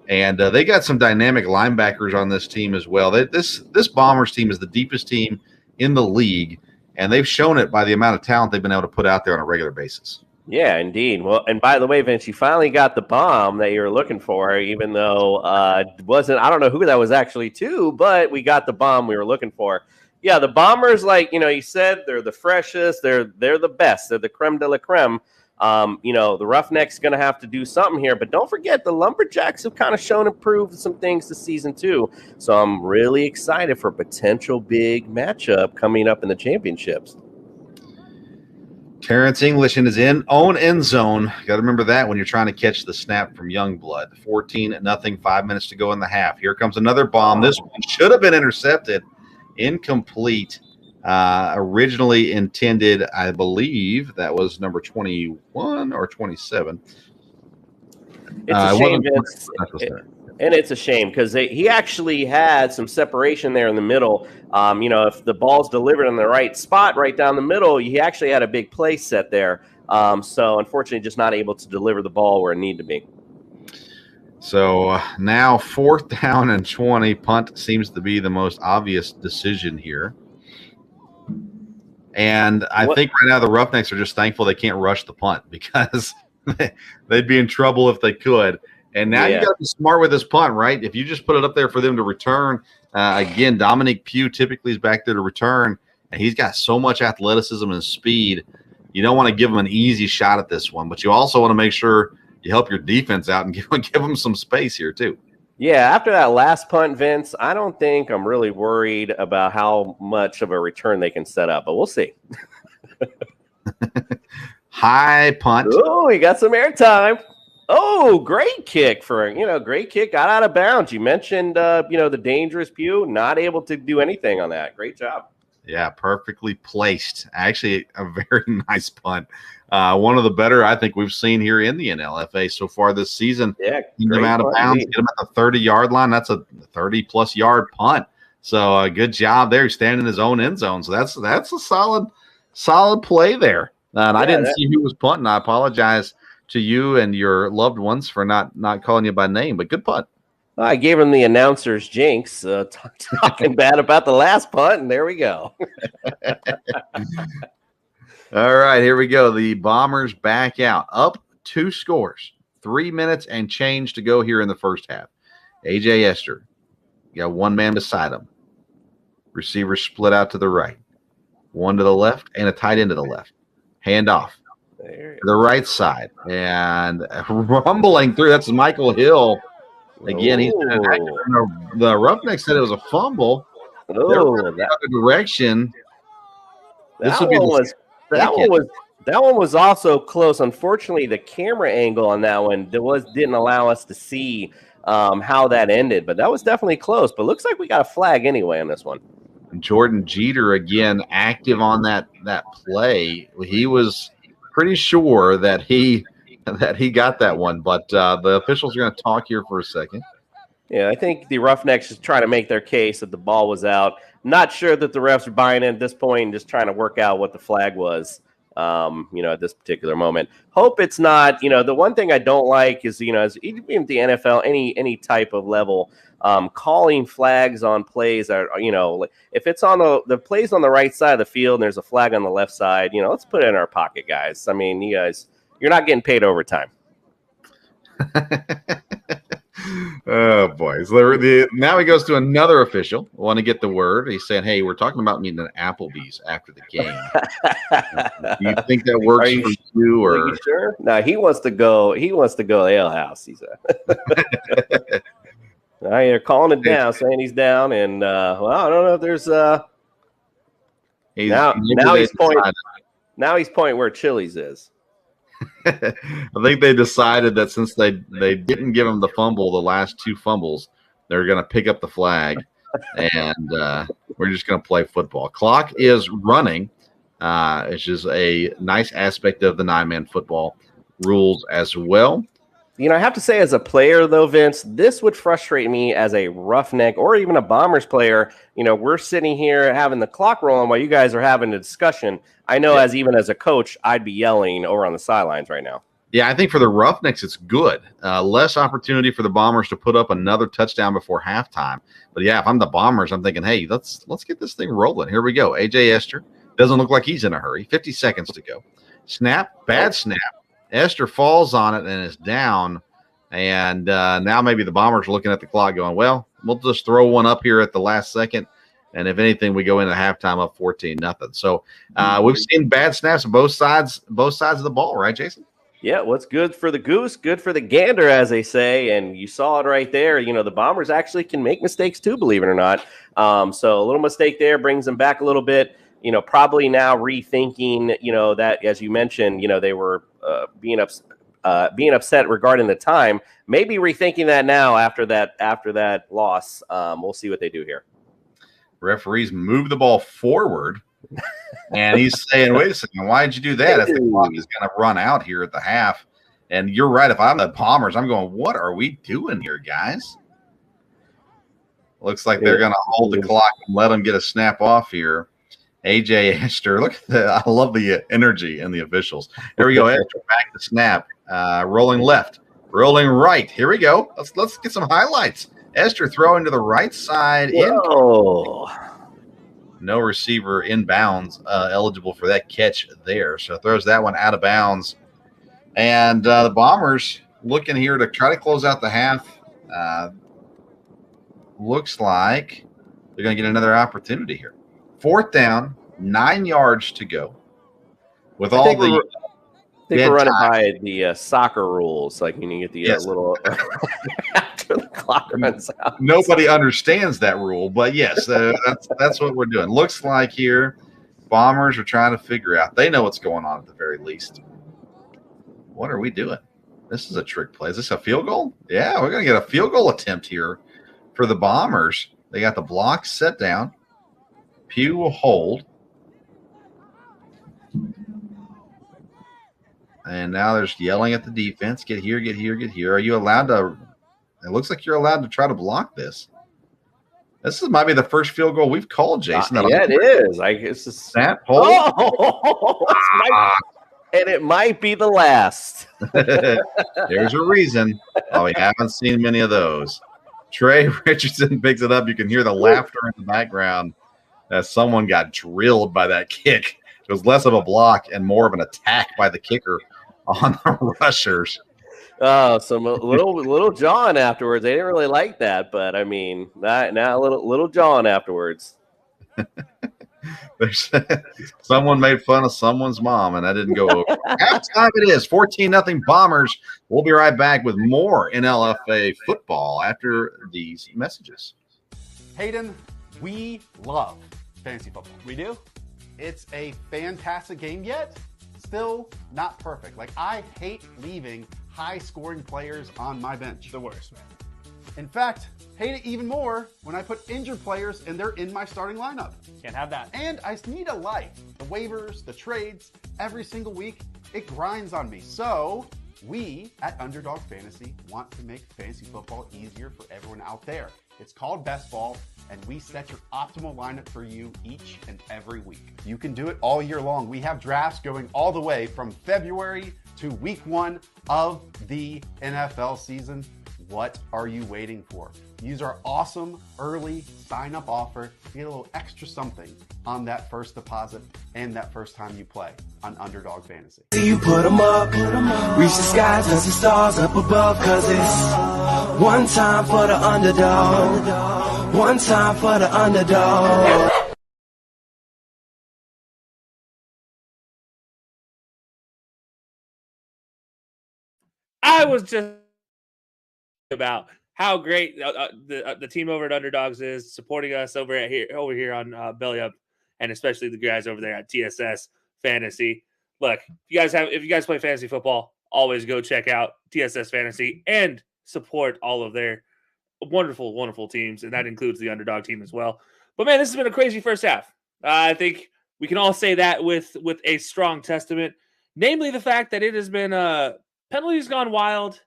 and they got some dynamic linebackers on this team as well. This Bombers team is the deepest team in the league, and they've shown it by the amount of talent they've been able to put out there on a regular basis. Yeah, indeed. Well, and by the way, Vince, you finally got the bomb that you were looking for, even though I don't know who that was actually to, but we got the bomb we were looking for. Yeah, the Bombers, you said, they're the freshest, they're the best, they're the creme de la creme. The Roughnecks going to have to do something here, but don't forget the Lumberjacks have kind of shown and proved some things this season too. So I'm really excited for a potential big matchup coming up in the championships. Terrence English in his own end zone. Got to remember that when you're trying to catch the snap from Youngblood. 14-0, 5 minutes to go in the half. Here comes another bomb. This one should have been intercepted. Incomplete. Originally intended, I believe, that was number 21 or 27. It's a shame, And it's a shame because he actually had some separation there in the middle. If the ball's delivered in the right spot, right down the middle, he actually had a big play set there. So unfortunately, just not able to deliver the ball where it needed to be. So now 4th down and 20. Punt seems to be the most obvious decision here. And I think right now the Roughnecks are just thankful they can't rush the punt because they'd be in trouble if they could. And now you got to be smart with this punt, right? If you just put it up there for them to return, again, Dominic Pugh typically is back there to return, and he's got so much athleticism and speed. You don't want to give him an easy shot at this one, but you also want to make sure you help your defense out and give them some space here too. Yeah, after that last punt, Vince, I don't think I'm really worried about how much of a return they can set up, but we'll see. High punt. Oh, he got some airtime. Oh, great kick great kick. Got out of bounds. You mentioned, the dangerous Pugh, not able to do anything on that. Great job. Yeah, perfectly placed. Actually, a very nice punt. One of the better I think we've seen here in the NLFA so far this season. Yeah, get him out of bounds, get him at the 30-yard line. That's a 30-plus yard punt. So good job there. He's standing in his own end zone. So that's a solid play there. And I didn't see who was punting. I apologize to you and your loved ones for not calling you by name, but good punt. I gave him the announcer's jinx, talking bad about the last punt, and there we go. All right, here we go. The Bombers back out, up 2 scores, 3 minutes and change to go here in the first half. A.J. Esther, you got one man beside him. Receivers split out to the right, one to the left, and a tight end to the left. Hand off. The right side, and rumbling through. That's Michael Hill. Again, he's the Roughnecks said it was a fumble. That direction. That one was also close. Unfortunately, the camera angle on that one didn't allow us to see how that ended, but that was definitely close. But looks like we got a flag anyway on this one. Jordan Jeter again active on that play. He was pretty sure that he got that one, but the officials are going to talk here for a second. Yeah, I think the Roughnecks just trying to make their case that the ball was out. Not sure that the refs are buying in at this point and just trying to work out what the flag was, at this particular moment. Hope it's not, the one thing I don't like is, as even at the NFL, any type of level, calling flags on plays are, like if it's on the plays on the right side of the field and there's a flag on the left side, let's put it in our pocket, guys. I mean, you guys, you're not getting paid overtime. Oh, boy. So now he goes to another official. Want to get the word. He's saying, hey, we're talking about meeting at Applebee's after the game. Do you think that works for you? Or? Are you sure? No, he wants to go. He wants to go to Ale House, he said. They're calling it down, saying he's down. And, I don't know if there's now he's pointing where Chili's is. I think they decided that since they didn't give him the fumble, the last 2 fumbles, they're going to pick up the flag, and we're just going to play football. Clock is running. It's just a nice aspect of the 9-man football rules as well. I have to say, as a player, though, Vince, this would frustrate me as a Roughneck or even a Bombers player. We're sitting here having the clock rolling while you guys are having a discussion. I know even as a coach, I'd be yelling over on the sidelines right now. Yeah, I think for the Roughnecks, it's good. Less opportunity for the Bombers to put up another touchdown before halftime. But, yeah, if I'm the Bombers, I'm thinking, hey, let's get this thing rolling. Here we go. A.J. Esther doesn't look like he's in a hurry. 50 seconds to go. Snap, bad snap. Esther falls on it and is down, and now maybe the Bombers are looking at the clock going, well, we'll just throw one up here at the last second, and if anything, we go into halftime up 14-0. So we've seen bad snaps on both sides of the ball, right, Jason? Yeah, what's good for the goose, good for the gander, as they say, and you saw it right there. The Bombers actually can make mistakes too, believe it or not. So a little mistake there brings them back a little bit. Probably now rethinking, that, as you mentioned, they were being upset regarding the time. Maybe rethinking that now after that loss. We'll see what they do here. Referees move the ball forward, and he's saying, wait a second, why did you do that? If the clock is going to run out here at the half. And you're right. If I'm the Bombers, I'm going, what are we doing here, guys? Looks like they're going to hold the clock and let them get a snap off here. AJ Esther, look at I love the energy in the officials. Here we go. Esther back to snap. Rolling left, rolling right. Here we go. Let's get some highlights. Esther throwing to the right side. Whoa. No receiver inbounds eligible for that catch there. So throws that one out of bounds. And the Bombers looking here to try to close out the half. Looks like they're going to get another opportunity here. 4th down, 9 yards to go. With all the we're running by the soccer rules, like you get the little after the clock runs out. Nobody understands that rule, but yes, that's what we're doing. Looks like here, Bombers are trying to figure out. They know what's going on at the very least. What are we doing? This is a trick play. Is this a field goal? Yeah, we're going to get a field goal attempt here for the Bombers. They got the block set down. Pugh will hold. And now there's yelling at the defense. Get here, get here, get here. Are you allowed to – it looks like you're allowed to try to block this. Might be the first field goal we've called, Jason. Yeah, it is. It's a snap, hold. And it might be the last. There's a reason why we haven't seen many of those. Trey Richardson picks it up. You can hear the laughter in the background as someone got drilled by that kick. It was less of a block and more of an attack by the kicker on the rushers. Oh, some little John afterwards. They didn't really like that, but I mean, not little John afterwards. Someone made fun of someone's mom, and that didn't go over. Halftime it is 14-0 Bombers. We'll be right back with more NLFA football after these messages. Hayden, we love fantasy football. We do. It's a fantastic game, yet still not perfect. Like, I hate leaving high-scoring players on my bench. The worst, man. In fact, hate it even more when I put injured players and they're in my starting lineup. Can't have that. And I need a life. The waivers, the trades, every single week, it grinds on me. So we at Underdog Fantasy want to make fantasy football easier for everyone out there. It's called Best Ball, and we set your optimal lineup for you each and every week. You can do it all year long. We have drafts going all the way from February to week 1 of the NFL season. What are you waiting for? Use our awesome early sign-up offer to get a little extra something on that first deposit and that first time you play on Underdog Fantasy. You put them up, reach the skies, touch the stars up above, cause it's one time for the underdog, one time for the underdog. I was just about how great the team over at Underdogs is supporting us over here on Belly Up, and especially the guys over there at TSS Fantasy. Look, if you guys play fantasy football, always go check out TSS Fantasy and support all of their wonderful, wonderful teams, and that includes the Underdog team as well. But man, this has been a crazy first half. I think we can all say that with a strong testament, namely the fact that it has been penalties gone wild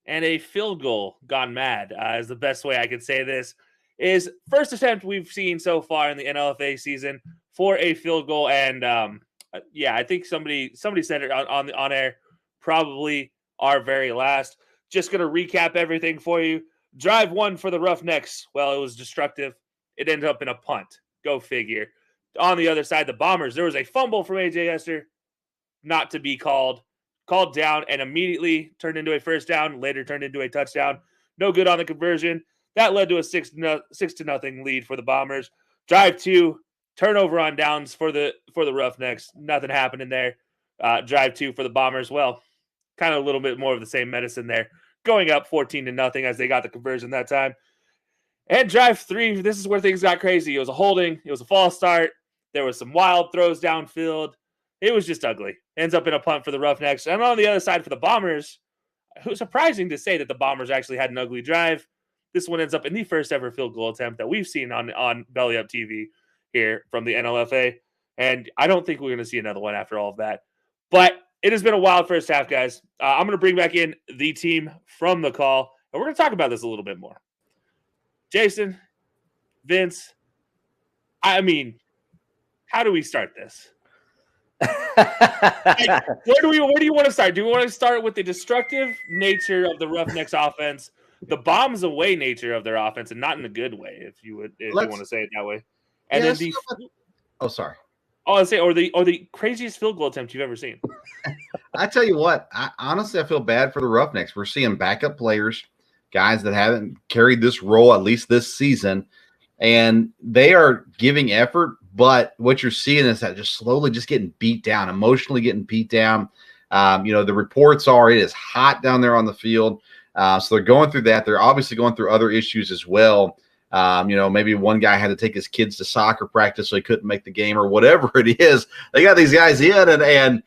and a field goal gone mad, is the best way I could say this. Is first attempt we've seen so far in the NLFA season for a field goal, and I think somebody said it on air, probably our very last. Just gonna recap everything for you. Drive 1 for the Roughnecks. Well, it was destructive. It ended up in a punt. Go figure. On the other side, the Bombers, there was a fumble from AJ Esther, not to be called down, and immediately turned into a first down, later turned into a touchdown. No good on the conversion. That led to a 6-0 lead for the Bombers. Drive 2, turnover on downs for the Roughnecks. Nothing happening there. Drive 2 for the Bombers. Well, kind of a little bit more of the same medicine there. Going up 14-0 as they got the conversion that time. And drive 3, this is where things got crazy. It was a holding. It was a false start. There was some wild throws downfield. It was just ugly. Ends up in a punt for the Roughnecks. And on the other side for the Bombers, it was surprising to say that the Bombers actually had an ugly drive. This one ends up in the first ever field goal attempt that we've seen on Belly Up TV here from the NLFA. And I don't think we're going to see another one after all of that. But it has been a wild first half, guys. I'm going to bring back in the team from the call, and we're going to talk about this a little bit more. Jason, Vince, I mean, how do we start this? Where do you want to start? Do we want to start with the destructive nature of the Roughnecks offense, the bombs away nature of their offense, and not in a good way, if you want to say it that way? And then sorry. Oh, I'd say, or the craziest field goal attempt you've ever seen. I tell you what, honestly, I feel bad for the Roughnecks. We're seeing backup players, guys that haven't carried this role at least this season, and they are giving effort. But what you're seeing is that just slowly just getting beat down, emotionally getting beat down. The reports are it is hot down there on the field. So they're going through that. They're obviously going through other issues as well. Maybe one guy had to take his kids to soccer practice, so he couldn't make the game or whatever it is. They got these guys in, and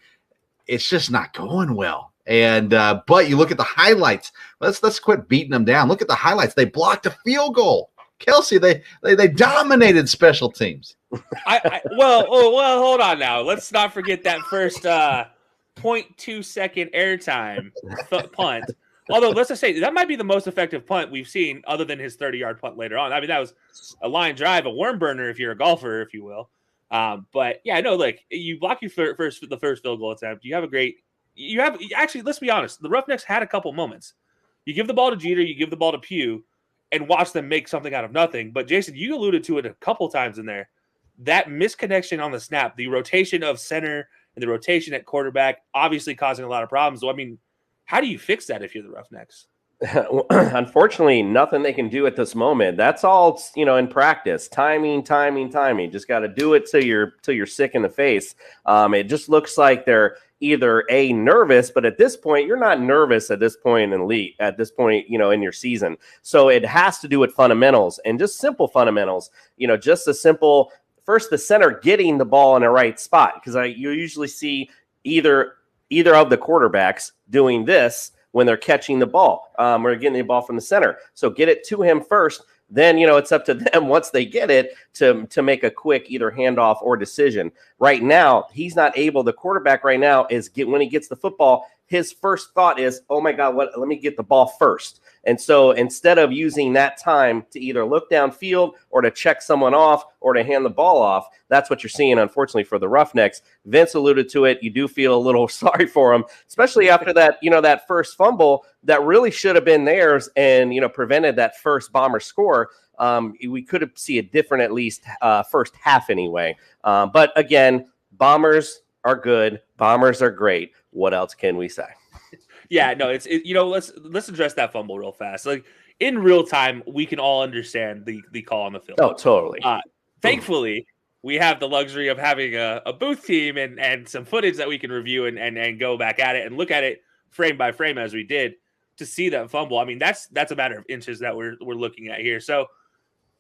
it's just not going well. And but you look at the highlights. Let's quit beating them down. Look at the highlights. They blocked a field goal. Kelsey, they dominated special teams. Well, hold on now. Let's not forget that first 0.2 second airtime punt. Although, let's just say that might be the most effective punt we've seen, other than his 30-yard punt later on. I mean, that was a line drive, a worm burner if you're a golfer, if you will. But yeah, no, like you block the first field goal attempt. Actually, let's be honest. The Roughnecks had a couple moments. You give the ball to Jeter, you give the ball to Pugh, and watch them make something out of nothing. But Jason, you alluded to it a couple times in there. That misconnection on the snap, the rotation of center and the rotation at quarterback, obviously causing a lot of problems. So, I mean, how do you fix that if you're the Roughnecks? Unfortunately, nothing they can do at this moment. That's all, in practice. Timing. Just got to do it till you're sick in the face. It just looks like they're either nervous, but at this point, you're not nervous at this point in in your season. So it has to do with fundamentals and just simple fundamentals. Just a simple first the center getting the ball in the right spot, because you usually see either of the quarterbacks doing this when they're catching the ball or getting the ball from the center. So get it to him first. Then, it's up to them once they get it to make a quick either handoff or decision. Right now, he's not able. The quarterback right now when he gets the football, his first thought is, oh my God, let me get the ball first. And so instead of using that time to either look downfield or to check someone off or to hand the ball off, that's what you're seeing, unfortunately, for the Roughnecks. Vince alluded to it. You do feel a little sorry for him, especially after that, that first fumble that really should have been theirs and, prevented that first Bomber score. We could have seen a different, at least first half anyway. But again, Bombers are good. Bombers are great. What else can we say? Yeah, no, let's address that fumble real fast. Like in real time, we can all understand the call on the field. Oh, totally. Thankfully, we have the luxury of having a booth team and some footage that we can review and go back at it and look at it frame by frame as we did to see that fumble. I mean, that's a matter of inches that we're looking at here. So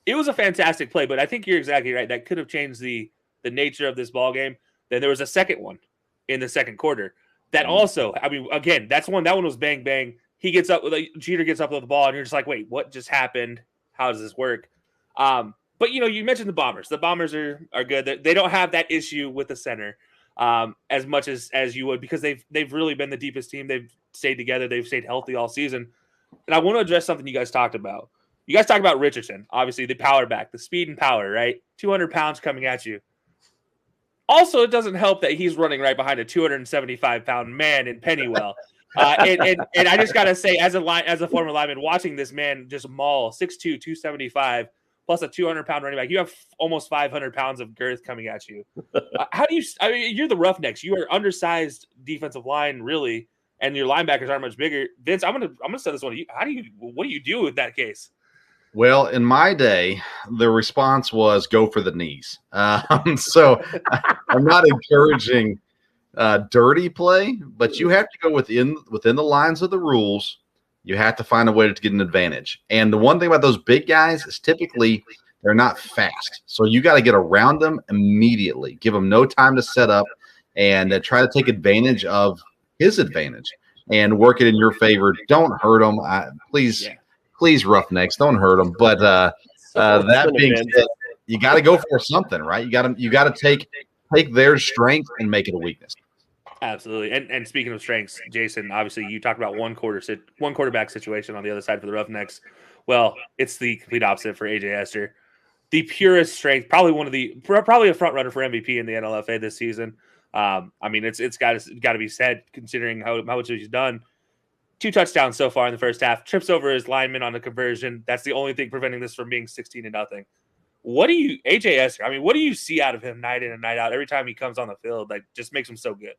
it was a fantastic play, but I think you're exactly right. That could have changed the nature of this ball game. Then there was a second one in the second quarter. That also, I mean, again, that one was bang, bang. Jeter gets up with the ball, and you're just like, wait, what just happened? How does this work? But, you mentioned the Bombers. The Bombers are good. They don't have that issue with the center as much as you would, because they've really been the deepest team. They've stayed together. They've stayed healthy all season. And I want to address something you guys talked about. You guys talked about Richardson, obviously the power back, the speed and power, right? 200 pounds coming at you. Also, it doesn't help that he's running right behind a 275-pound man in Pennywell. And I just got to say, as a former lineman, watching this man just maul 6'2", 275, plus a 200-pound running back, you have almost 500 pounds of girth coming at you. You're the Roughnecks. You are undersized defensive line, really, and your linebackers aren't much bigger. Vince, I'm gonna send this one to you. What do you do with that case? Well, in my day, the response was go for the knees. So I'm not encouraging dirty play, but you have to go within the lines of the rules. You have to find a way to get an advantage. And the one thing about those big guys is typically they're not fast. So you got to get around them immediately. Give them no time to set up and try to take advantage of his advantage and work it in your favor. Don't hurt them. Please, Roughnecks, don't hurt them. But that being said, you got to go for something, right? You got to take their strength and make it a weakness. Absolutely. And speaking of strengths, Jason, obviously you talked about one quarterback situation on the other side for the Roughnecks. Well, it's the complete opposite for AJ Esther. the purest strength, probably a front runner for MVP in the NLFA this season. I mean, it's got to be said considering how much he's done. 2 touchdowns so far in the first half. Trips over his lineman on the conversion. That's the only thing preventing this from being 16-0. What do you, AJ Esther? I mean, what do you see out of him night in and night out? Every time he comes on the field, like, just makes him so good.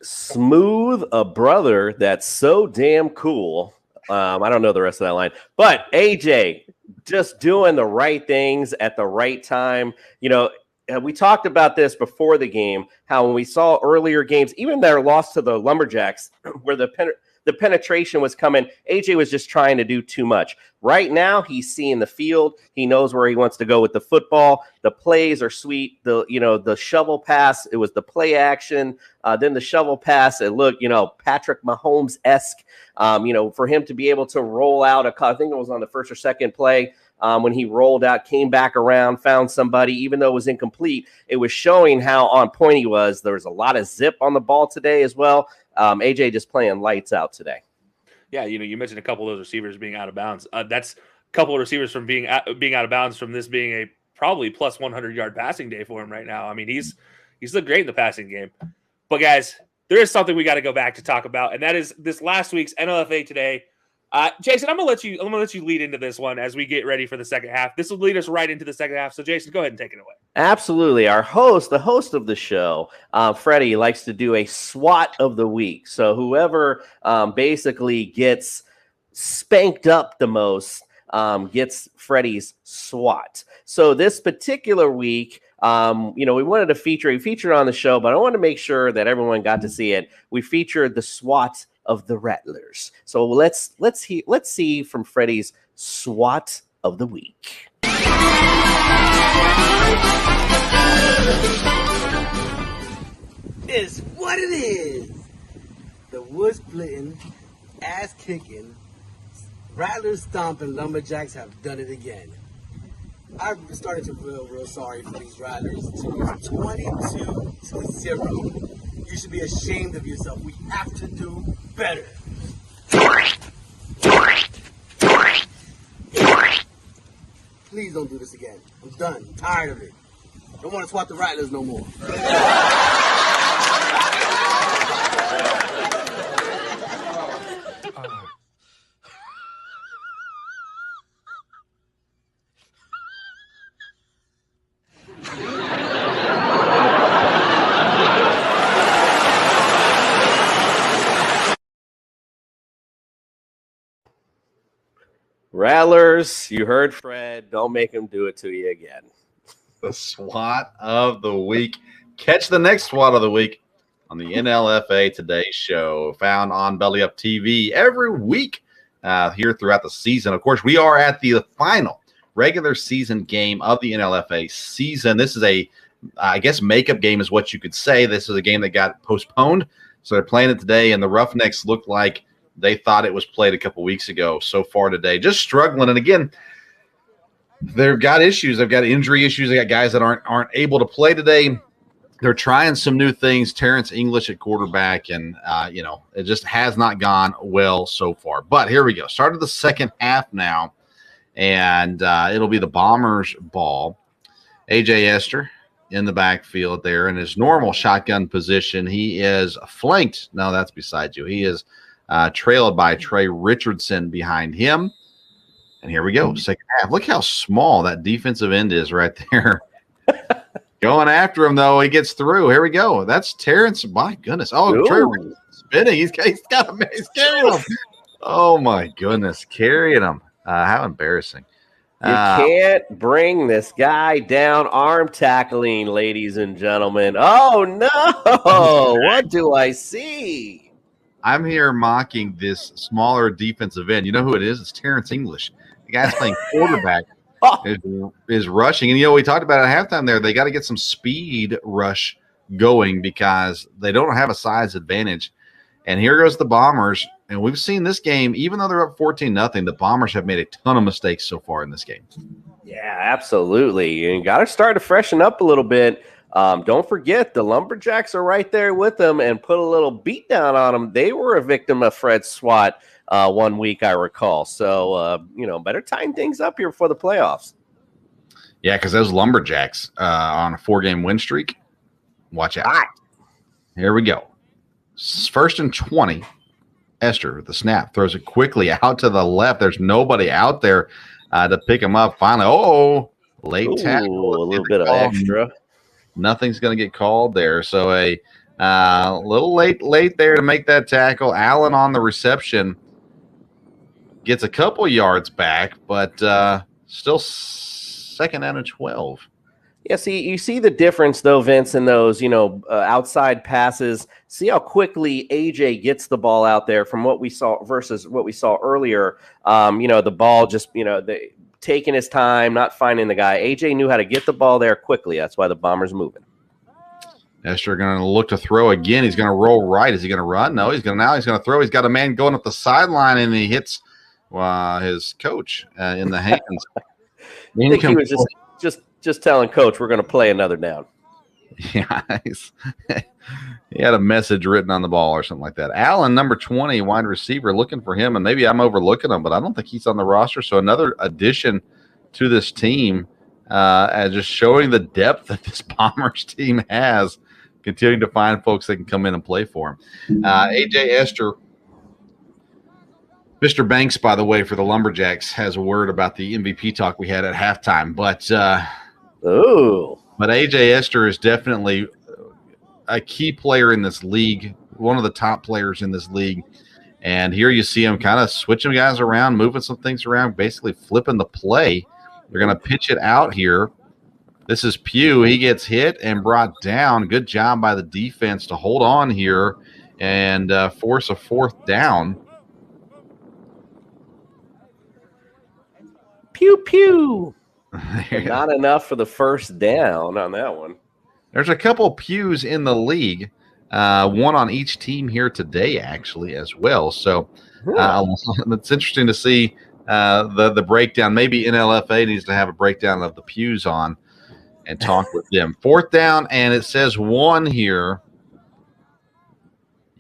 Smooth, a brother that's so damn cool. I don't know the rest of that line, but AJ just doing the right things at the right time. You know, we talked about this before the game, how when we saw earlier games, even their loss to the Lumberjacks, where the penetration was coming, AJ was just trying to do too much. Right now, he's seeing the field. He knows where he wants to go with the football. The plays are sweet. The shovel pass, it was the play action. Then the shovel pass, it looked, Patrick Mahomes-esque. For him to be able to roll out I think it was on the first or second play, when he rolled out, came back around, found somebody, even though it was incomplete, it was showing how on point he was. There was a lot of zip on the ball today as well. AJ just playing lights out today. Yeah, you mentioned a couple of those receivers being out of bounds. That's a couple of receivers from being out of bounds from this being a probably plus 100-yard passing day for him right now. I mean, he's looked great in the passing game. But guys, there is something we got to go back to talk about, and that is this last week's NLFA Today. Jason, I'm gonna let you lead into this one as we get ready for the second half. This will lead us right into the second half. So, Jason, go ahead and take it away. Absolutely. Our host, the host of the show, Freddie, likes to do a SWAT of the week. So whoever basically gets spanked up the most gets Freddie's SWAT. So this particular week, we wanted to feature on the show, but I want to make sure that everyone got to see it. We featured the SWAT of the Rattlers. So let's see from Freddie's SWAT of the week. It's what it is. The wood splitting, ass kicking, Rattlers stomping Lumberjacks have done it again. I'm starting to feel real sorry for these Rattlers. 22-0. You should be ashamed of yourself. We have to do better. Please don't do this again. I'm done. I'm tired of it. I don't want to swat the Rattlers no more. Rattlers, you heard Fred. Don't make him do it to you again. The SWAT of the week. Catch the next SWAT of the week on the NLFA Today show, found on Belly Up TV every week here throughout the season. Of course, we are at the final regular season game of the NLFA season. This is I guess, makeup game is what you could say. This is a game that got postponed, so they're playing it today, and the Roughnecks look like they thought it was played a couple weeks ago. So far today, just struggling. And again, they've got issues. They've got injury issues. They got guys that aren't able to play today. They're trying some new things. Terrence English at quarterback, and it just has not gone well so far. But here we go. Started the second half now, and it'll be the Bombers' ball. AJ Esther in the backfield there in his normal shotgun position. He is flanked. No, that's beside you. He is trailed by Trey Richardson behind him. And here we go, second half. Look how small that defensive end is right there. Going after him, though. He gets through. Here we go. That's Terrence. My goodness. Oh, ooh. Trey Richardson spinning. He's carrying him. Oh, my goodness. Carrying him. How embarrassing. You can't bring this guy down arm tackling, ladies and gentlemen. Oh, no. What do I see? I'm here mocking this smaller defensive end. You know who it is? It's Terrence English. The guy's playing quarterback is rushing. And, we talked about at halftime there, they got to get some speed rush going because they don't have a size advantage. And here goes the Bombers. And we've seen this game, even though they're up 14-0, the Bombers have made a ton of mistakes so far in this game. Yeah, absolutely. You got to start to freshen up a little bit. Don't forget, the Lumberjacks are right there with them and put a little beat down on them. They were a victim of Fred's SWAT 1 week, I recall. So, better tighten things up here for the playoffs. Yeah, because those Lumberjacks on a 4-game win streak. Watch out. Hot. Here we go. First and 20. Esther with the snap throws it quickly out to the left. There's nobody out there to pick him up. Finally, late tackle. A little bit of extra. Nothing's going to get called there. So a little late there to make that tackle. Allen on the reception gets a couple yards back, but still second down and 12. Yeah, you see the difference, though, Vince, in those, outside passes. See how quickly AJ gets the ball out there from what we saw versus what we saw earlier. The ball just, taking his time, not finding the guy. AJ knew how to get the ball there quickly. That's why the Bombers moving. Esther going to look to throw again. He's going to roll right. Is he going to run? No, he's going to throw. He's got a man going up the sideline, and he hits his coach in the hands. I think he was just telling Coach, we're going to play another down. Yeah, he had a message written on the ball or something like that. Allen, number 20, wide receiver, looking for him, and maybe I'm overlooking him, but I don't think he's on the roster. So another addition to this team, just showing the depth that this Bombers team has, continuing to find folks that can come in and play for him. AJ Esther. Mr. Banks, by the way, for the Lumberjacks, has a word about the MVP talk we had at halftime. But AJ Esther is definitely a key player in this league, one of the top players in this league. And here you see him kind of switching guys around, moving some things around, basically flipping the play. They're going to pitch it out here. This is Pugh. He gets hit and brought down. Good job by the defense to hold on here and force a fourth down. Pew, pew. Not enough for the first down on that one. There's a couple pews in the league, one on each team here today, actually, as well. So it's interesting to see the breakdown. Maybe NLFA needs to have a breakdown of the pews on and talk with them. Fourth down, and it says 1 here.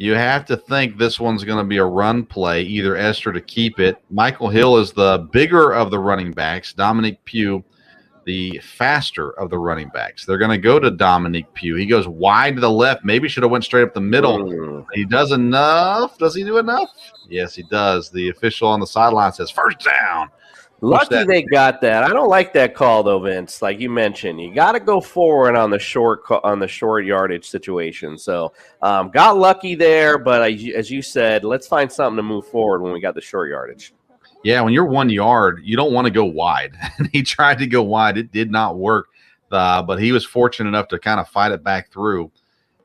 You have to think this one's going to be a run play, either Esther to keep it. Michael Hill is the bigger of the running backs. Dominique Pugh, the faster of the running backs. They're going to go to Dominique Pugh. He goes wide to the left. Maybe should have went straight up the middle. He does enough. Does he do enough? Yes, he does. The official on the sideline says first down. Lucky they got that. I don't like that call though, Vince. Like you mentioned, you got to go forward on the short yardage situation. So got lucky there, but as you said, let's find something to move forward when we got the short yardage. Yeah, when you're 1 yard, you don't want to go wide. He tried to go wide. It did not work, but he was fortunate enough to kind of fight it back through.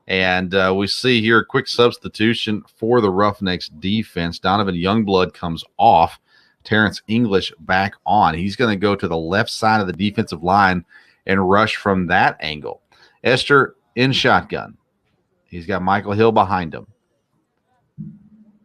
And we see here a quick substitution for the Roughnecks defense. Donovan Youngblood comes off. Terrence English back on. He's going to go to the left side of the defensive line and rush from that angle. Esther in shotgun. He's got Michael Hill behind him.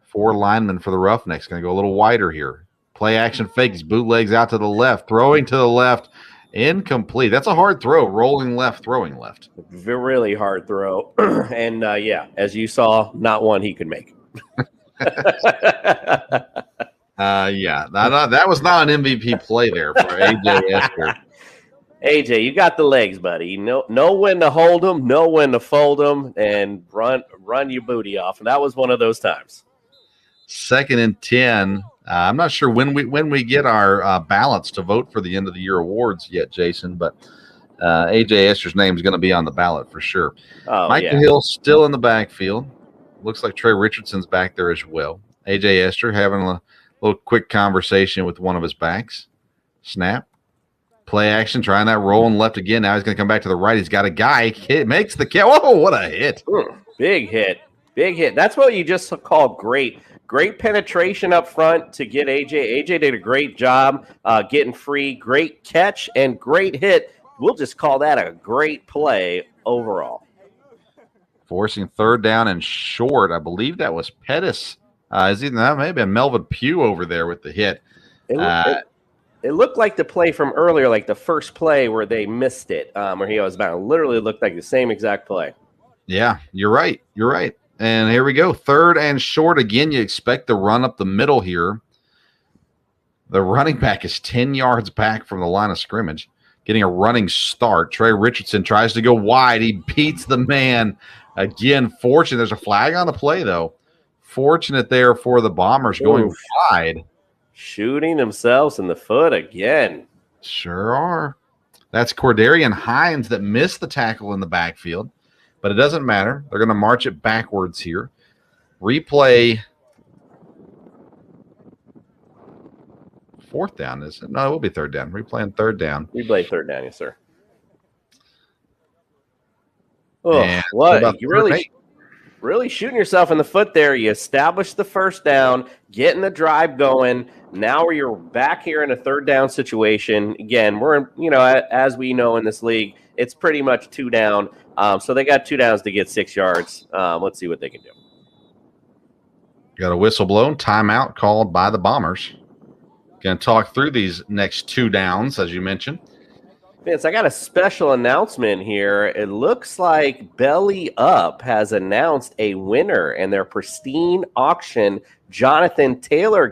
4 linemen for the Roughnecks. Going to go a little wider here. Play action fake. He's bootlegs out to the left. Throwing to the left. Incomplete. That's a hard throw. Rolling left, throwing left. Really hard throw. And, as you saw, not one he could make. That was not an MVP play there for AJ Esther. AJ, you got the legs, buddy. You know when to hold them, know when to fold them, and run your booty off. And that was one of those times. 2nd and 10. I'm not sure when we get our ballots to vote for the end of the year awards yet, Jason, but AJ Esther's name is going to be on the ballot for sure. Michael Hill still in the backfield. Looks like Trey Richardson's back there as well. AJ Esther having a little quick conversation with one of his backs. Snap. Play action. Trying that rolling left again. Now he's going to come back to the right. He's got a guy. Hit, makes the catch. Whoa, what a hit. Big hit. Big hit. That's what you just call great. Great penetration up front to get AJ. AJ did a great job getting free. Great catch and great hit. We'll just call that a great play overall. Forcing 3rd down and short. I believe that was Pettis. That may have been Melvin Pugh over there with the hit. It looked like the play from earlier, like the first play where they missed it, where he was bound. Literally looked like the same exact play. Yeah, you're right. You're right. And here we go. 3rd and short. Again, you expect the run up the middle here. The running back is 10 yards back from the line of scrimmage. getting a running start. Trey Richardson tries to go wide. He beats the man again. Fortunate. There's a flag on the play, though. Fortunate there for the Bombers going wide. Shooting themselves in the foot again. Sure are. That's Cordarian Hines that missed the tackle in the backfield, but it doesn't matter. They're going to march it backwards here. Replay. Fourth down, is it? No, it will be third down. Replaying third down. Replay third down, yes, sir. Oh, what? You really shooting yourself in the foot there. You established the first down, getting the drive going. Now you're back here in a third down situation. Again, we're, as we know in this league, it's pretty much 2 down. So they got 2 downs to get 6 yards. Let's see what they can do. Got a whistle blown, timeout called by the Bombers. Going to talk through these next 2 downs, as you mentioned. Vince, I got a special announcement here. It looks like Belly Up has announced a winner in their pristine auction Jonathan Taylor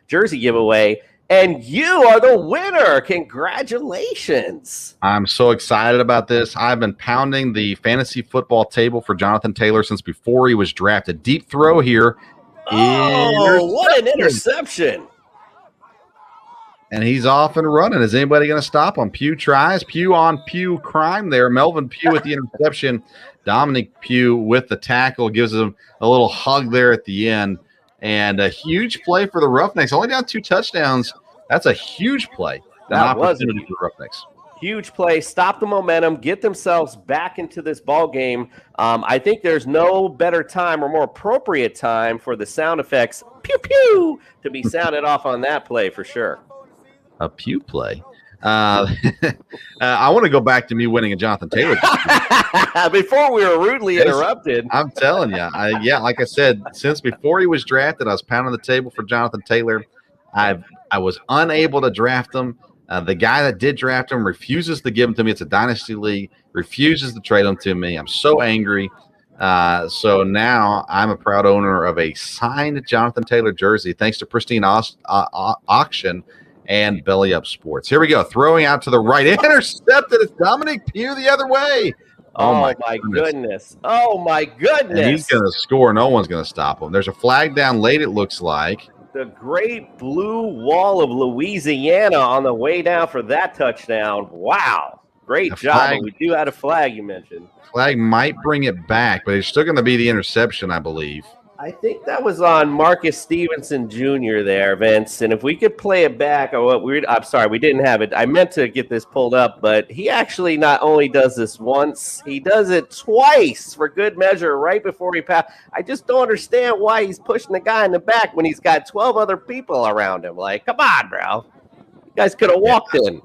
jersey giveaway, and you are the winner. Congratulations. I'm so excited about this. I've been pounding the fantasy football table for Jonathan Taylor since before he was drafted. Deep throw here. Oh, what an interception. And he's off and running. Is anybody going to stop him? Pugh tries. Pugh on Pugh crime there. Melvin Pugh with the interception. Dominic Pugh with the tackle. Gives him a little hug there at the end. And a huge play for the Roughnecks. Only down 2 touchdowns. That's a huge play. That was opportunity for the Roughnecks. Huge play. Stop the momentum. Get themselves back into this ball game. I think there's no better time or more appropriate time for the sound effects, pew, pew, to be sounded off on that play for sure. A Pew play. I want to go back to me winning a Jonathan Taylor. Before we were rudely interrupted. I'm telling you. Like I said, since before he was drafted, I was pounding the table for Jonathan Taylor. I was unable to draft him. The guy that did draft him refuses to give him to me. It's a dynasty league. Refuses to trade him to me. I'm so angry. So now I'm a proud owner of a signed Jonathan Taylor jersey, thanks to Pristine Auction and Belly Up Sports. Here we go. Throwing out to the right. Intercepted. It's Dominic Pugh the other way. Oh my goodness. Oh, my goodness. And he's going to score. No one's going to stop him. There's a flag down late, it looks like. The great blue wall of Louisiana on the way down for that touchdown. Wow. Great job. We do have a flag, you mentioned. Flag might bring it back, but it's still going to be the interception, I believe. I think that was on Marcus Stevenson Jr. there, Vince. And if we could play it back, I'm sorry, we didn't have it. I meant to get this pulled up, but he actually not only does this once, he does it twice for good measure right before he passed. I just don't understand why he's pushing the guy in the back when he's got 12 other people around him. Like, come on, bro. You guys could have walked in.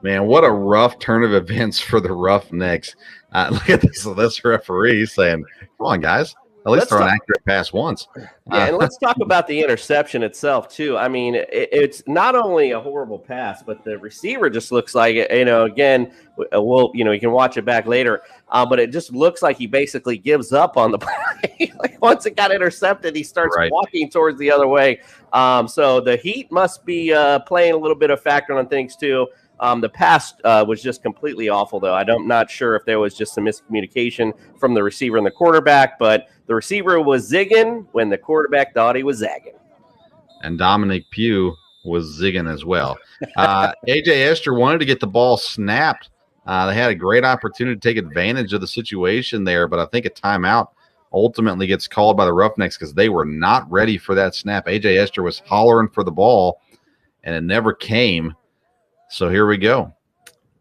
Man, what a rough turn of events for the Roughnecks. Look at this referee saying, come on, guys. At least throw an accurate pass once. Yeah, and let's talk about the interception itself, too. I mean, it's not only a horrible pass, but the receiver just looks like, again, you can watch it back later, but it just looks like he basically gives up on the play. Like once it got intercepted, he starts walking towards the other way. So the heat must be playing a little bit of factor on things, too. The pass was just completely awful, though. I'm not sure if there was just some miscommunication from the receiver and the quarterback, but the receiver was zigging when the quarterback thought he was zagging. And Dominic Pugh was zigging as well. A.J. Esther wanted to get the ball snapped. They had a great opportunity to take advantage of the situation there, but I think a timeout ultimately gets called by the Roughnecks because they were not ready for that snap. A.J. Esther was hollering for the ball, and it never came. So here we go.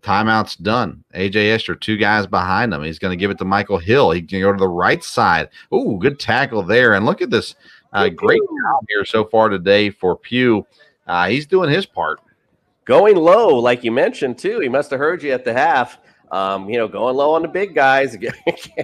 Timeout's done. A.J. Esther, 2 guys behind him. He's going to give it to Michael Hill. He can go to the right side. Ooh, good tackle there. And look at this great job here so far today for Pugh. He's doing his part. Going low, like you mentioned, too. He must have heard you at the half. Going low on the big guys.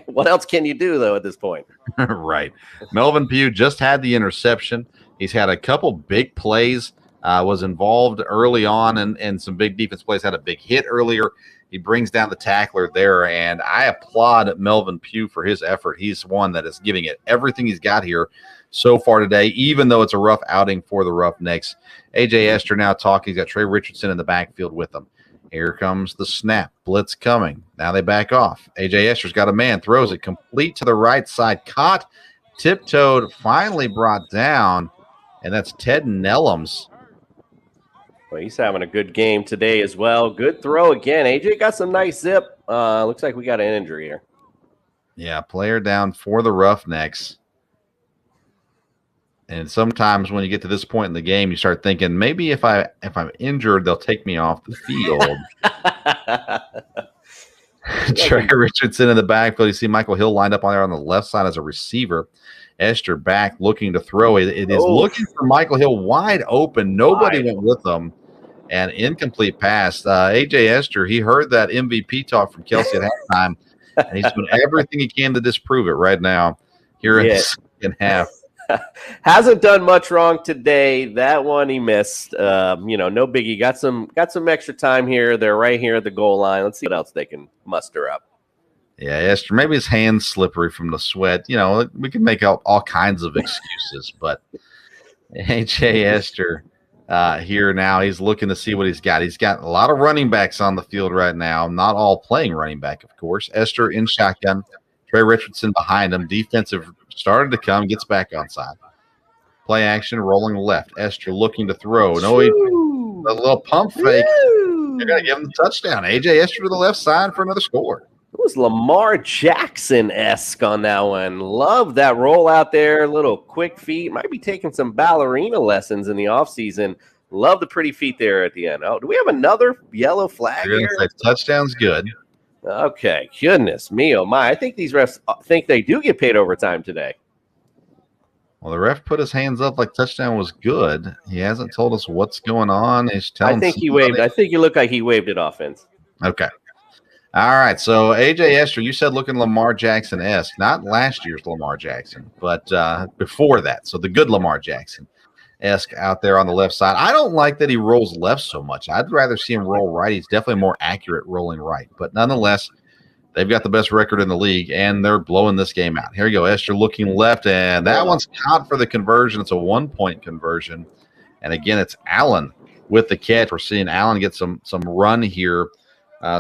What else can you do, though, at this point? Right. Melvin Pugh just had the interception. He's had a couple big plays. Was involved early on and some big defense plays, had a big hit earlier. He brings down the tackler there, and I applaud Melvin Pugh for his effort. He's one that is giving it everything he's got here so far today, even though it's a rough outing for the Roughnecks. A.J. Esther now talking. He's got Trey Richardson in the backfield with him. Here comes the snap. Blitz coming. Now they back off. A.J. Ester's got a man. Throws it complete to the right side. Caught. Tiptoed. Finally brought down. And that's Ted Nellums. Well, he's having a good game today as well. Good throw again. A.J. got some nice zip. Looks like we got an injury here. Yeah, player down for the Roughnecks. And sometimes when you get to this point in the game, you start thinking, maybe if I'm injured, they'll take me off the field. Trey Richardson in the backfield. You see Michael Hill lined up on there on the left side as a receiver. Ester back looking to throw. It is looking for Michael Hill wide open. Nobody went with him. And incomplete pass. A.J. Ester, he heard that MVP talk from Kelsey at halftime, and he's doing everything he can to disprove it right now here in the second half. Hasn't done much wrong today. That one he missed. No biggie. Got some extra time here. They're right here at the goal line. Let's see what else they can muster up. Yeah, Ester, maybe his hand's slippery from the sweat. We can make out all kinds of excuses, but A.J. Ester here now, he's looking to see what he's got. He's got a lot of running backs on the field right now, not all playing running back, of course. Ester in shotgun. Trey Richardson behind him. Defensive started to come, gets back onside. Play action, rolling left. Ester looking to throw. No, a little pump fake. They're going to give him the touchdown. A.J. Ester to the left side for another score. It was Lamar Jackson-esque on that one. Love that roll out there. Little quick feet. Might be taking some ballerina lessons in the offseason. Love the pretty feet there at the end. Oh, do we have another yellow flag here? Touchdown's good. Okay, goodness me, oh my. I think these refs think they do get paid overtime today. Well, the ref put his hands up like touchdown was good. He hasn't told us what's going on. He's telling I think he waved. I think it looked like he waved it offense. Okay. All right, so A.J. Ester, you said looking Lamar Jackson-esque. Not last year's Lamar Jackson, but before that. So the good Lamar Jackson-esque out there on the left side. I don't like that he rolls left so much. I'd rather see him roll right. He's definitely more accurate rolling right. But nonetheless, they've got the best record in the league, and they're blowing this game out. Here you go, Ester looking left, and that one's caught for the conversion. It's a 1-point conversion. And again, it's Allen with the catch. We're seeing Allen get some run here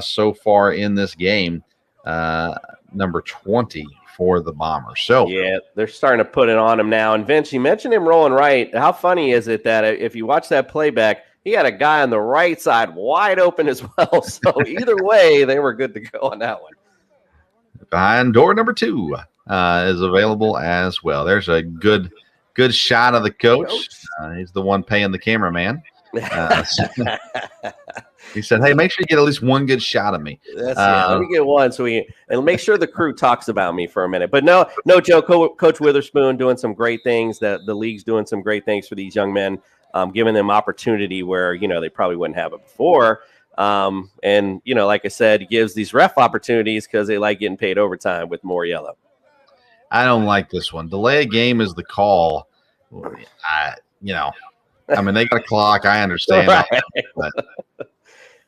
so far in this game, number 20 for the Bombers. So yeah, they're starting to put it on him now. And Vince, you mentioned him rolling right. How funny is it that if you watch that playback, he had a guy on the right side wide open as well. So either way, they were good to go on that one. Behind door number 2 is available as well. There's a good shot of the coach. He's the one paying the cameraman. He said, hey, make sure you get at least one good shot of me. Let me get one and make sure the crew talks about me for a minute. But no joke, Coach Witherspoon doing some great things. That the league's doing some great things for these young men, giving them opportunity where, they probably wouldn't have it before. And, like I said, it gives these ref opportunities because they like getting paid overtime with more yellow. I don't like this one. Delay a game is the call. They got a clock. I understand. Right. But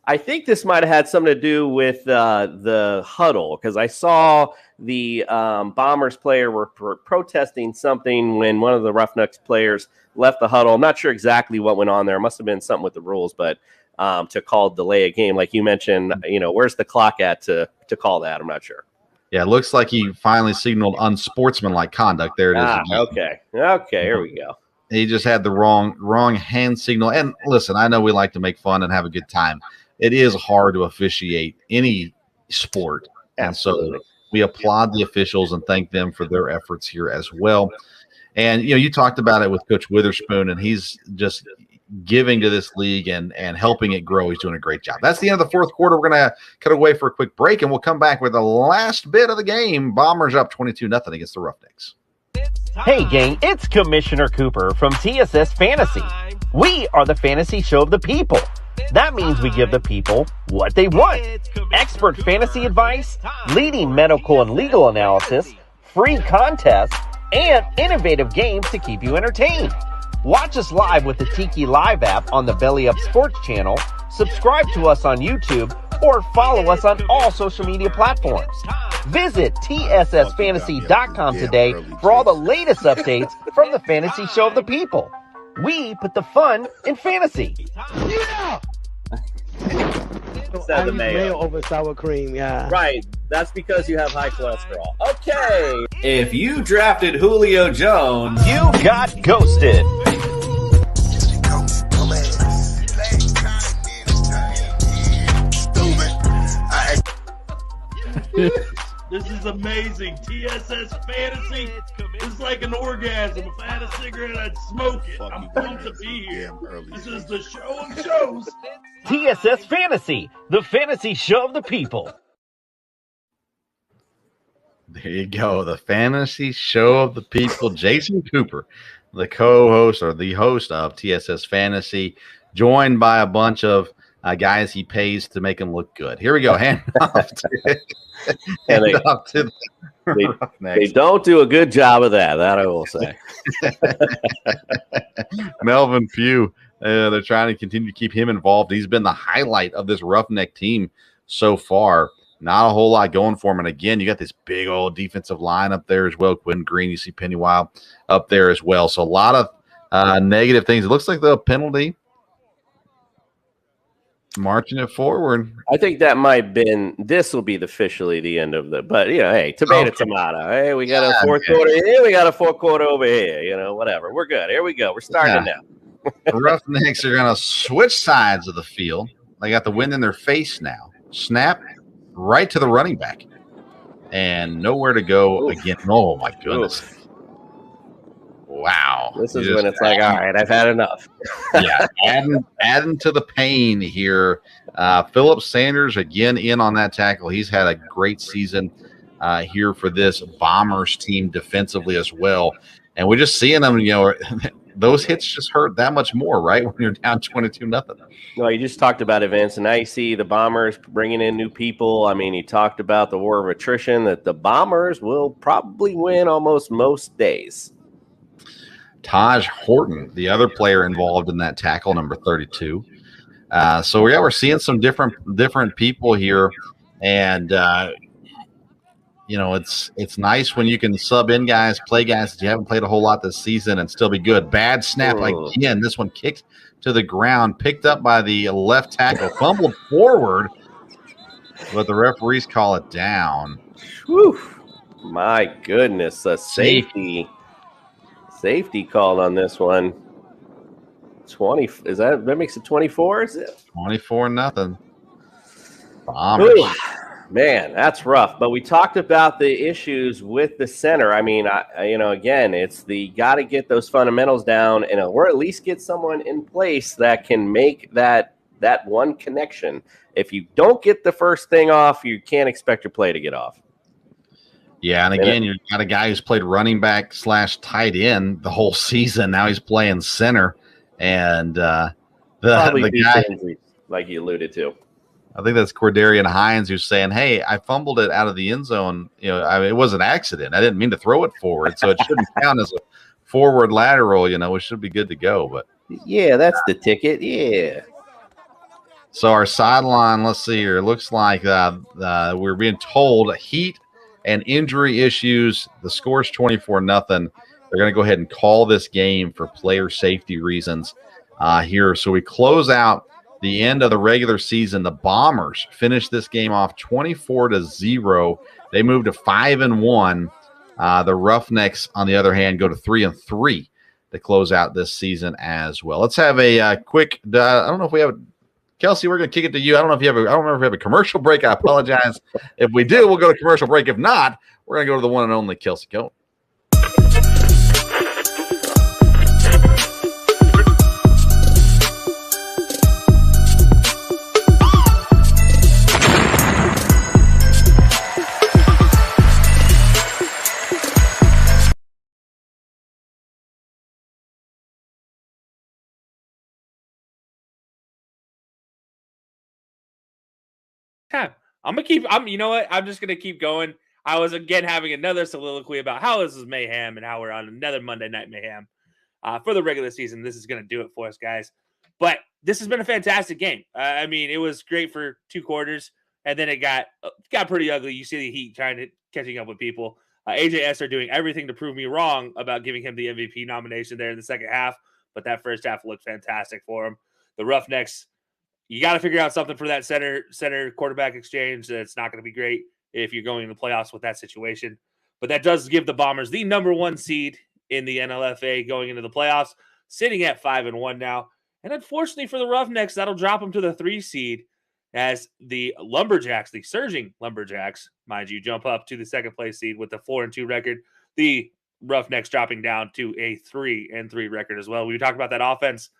I think this might have had something to do with the huddle, because I saw the Bombers player were protesting something when one of the Roughnecks players left the huddle. I'm not sure exactly what went on there. It must have been something with the rules, but to call delay a game, like you mentioned, where's the clock at to call that? I'm not sure. Yeah, it looks like he finally signaled unsportsmanlike conduct. There it is. Okay, here we go. He just had the wrong hand signal. And listen, I know we like to make fun and have a good time. It is hard to officiate any sport. Absolutely. And so we applaud the officials and thank them for their efforts here as well. And, you talked about it with Coach Witherspoon, and he's just giving to this league and helping it grow. He's doing a great job. That's the end of the fourth quarter. We're going to cut away for a quick break, and we'll come back with the last bit of the game. Bombers up 22-0 against the Roughnecks. Hey gang, it's Commissioner Cooper from TSS Fantasy. We are the fantasy show of the people. That means we give the people what they want. Expert fantasy advice, leading medical and legal analysis, free contests, and innovative games to keep you entertained. Watch us live with the Tiki Live app on the Belly Up Sports channel, subscribe to us on YouTube, or follow us on all social media platforms. Visit TSSFantasy.com today for all the latest updates from the fantasy show of the people. We put the fun in fantasy. Yeah! I the use mayo. mayo over sour cream. Yeah. Right. That's because you have high cholesterol. Okay. If you drafted Julio Jones, You got ghosted. This is amazing. TSS Fantasy is like an orgasm. If I had a cigarette, I'd smoke it. I'm pumped to be here. This is the show of shows. TSS Fantasy, the fantasy show of the people. There you go. The fantasy show of the people. Jason Cooper, the co-host or the host of TSS Fantasy, joined by a bunch of guys he pays to make him look good. Here we go. Hand off to they don't do a good job of that I will say. Melvin Pugh. They're trying to continue to keep him involved. He's been the highlight of this Roughneck team so far. Not a whole lot going for him. And again, you got this big old defensive line up there as well. Quinn Green, you see Pennywile up there as well. So a lot of negative things. It looks like the penalty marching it forward. I think that might have been, this will be officially the end of the, but hey, tomato. Hey, we got a fourth quarter here, we got a fourth quarter over here, whatever. We're good. Here we go. We're starting now. The Roughnecks are going to switch sides of the field. They got the wind in their face now. Snap right to the running back. And nowhere to go again. Oh, my goodness. Wow. This is when it's like, all right, I've had enough. Yeah, adding to the pain here. Philip Sanders, again, in on that tackle. He's had a great season here for this Bombers team defensively as well. And we're just seeing them, those hits just hurt that much more, right, when you're down 22-0. Well, you just talked about it, Vince, and now you see the Bombers bringing in new people. I mean, you talked about the war of attrition, that the Bombers will probably win almost most days. Taj Horton, the other player involved in that tackle, number 32. So we're seeing some different people here, and it's nice when you can sub in guys, play guys that you haven't played a whole lot this season, and still be good. Bad snap again. This one kicked to the ground, picked up by the left tackle, fumbled forward, but the referees call it down. Whew. My goodness, a safety called on this one. 20 that makes it 24, is it? 24-0. Man, that's rough. But we talked about the issues with the center. I mean, again, it's got to get those fundamentals down, or at least get someone in place that can make that one connection. If you don't get the first thing off, you can't expect your play to get off. Yeah, and again, you've got a guy who's played running back / tight end the whole season. Now he's playing center, and the guy, like you alluded to, I think that's Cordarian Hines, who's saying, "Hey, I fumbled it out of the end zone. It was an accident. I didn't mean to throw it forward, so it shouldn't count as a forward lateral. We should be good to go." But yeah, that's the ticket. Yeah. So our sideline, let's see here. It looks like we're being told heat and injury issues. The score's 24-0. They're going to go ahead and call this game for player safety reasons here. So we close out the end of the regular season. The Bombers finish this game off 24-0. They move to 5-1. The Roughnecks, on the other hand, go to 3-3 to close out this season as well. Let's have a quick. I don't know if we have. Kelsey, we're going to kick it to you. I don't remember if we have a commercial break. I apologize. If we do, we'll go to commercial break. If not, we're going to go to the one and only Kelsey. Go. I'm just gonna keep going. I was again having another soliloquy about how this is mayhem and how we're on another Monday Night Mayhem for the regular season. This is gonna do it for us, guys. But this has been a fantastic game. I mean, it was great for 2 quarters, and then it got pretty ugly. You see the Heat catching up with people. AJ Esser doing everything to prove me wrong about giving him the MVP nomination there in the second half, but that first half looked fantastic for him. The Roughnecks you got to figure out something for that center quarterback exchange. That's not going to be great if you're going to the playoffs with that situation. But that does give the Bombers the number 1 seed in the NLFA going into the playoffs, sitting at 5-1 now. And unfortunately for the Roughnecks, that'll drop them to the 3 seed as the Lumberjacks, the surging Lumberjacks, mind you, jump up to the 2nd place seed with the 4-2 record. The Roughnecks dropping down to a 3-3 record as well. We talked about that offense.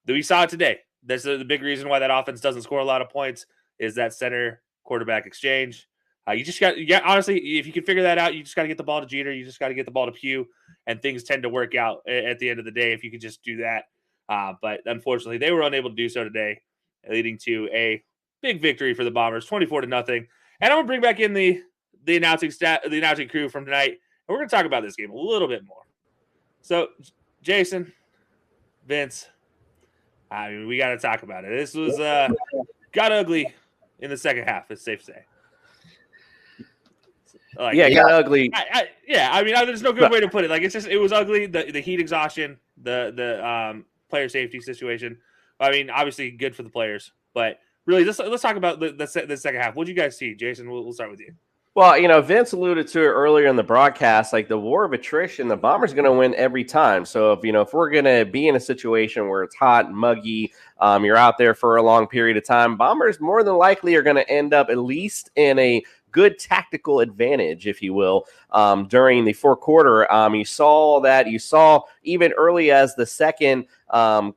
We saw it today. That's the big reason why that offense doesn't score a lot of points is that center quarterback exchange. You just got, honestly, if you can figure that out, you just got to get the ball to Jeter. You just got to get the ball to Pugh, and things tend to work out at the end of the day if you could just do that. But unfortunately, they were unable to do so today, leading to a big victory for the Bombers, 24-0. And I'm gonna bring back in the announcing crew from tonight, and we're gonna talk about this game a little bit more. So, Jason, Vince, I mean, we got to talk about it. This was got ugly in the second half. It's safe to say. Got ugly. I mean, there's no good way to put it. Like, it was ugly. The heat exhaustion, the player safety situation. I mean, obviously good for the players, but really, let's talk about the second half. What did you guys see, Jason? We'll start with you. Well, Vince alluded to it earlier in the broadcast, like the war of attrition, the Bombers going to win every time. So if we're going to be in a situation where it's hot and muggy, you're out there for a long period of time, Bombers more than likely are going to end up at least in a good tactical advantage, if you will, during the fourth quarter. You saw even early as the second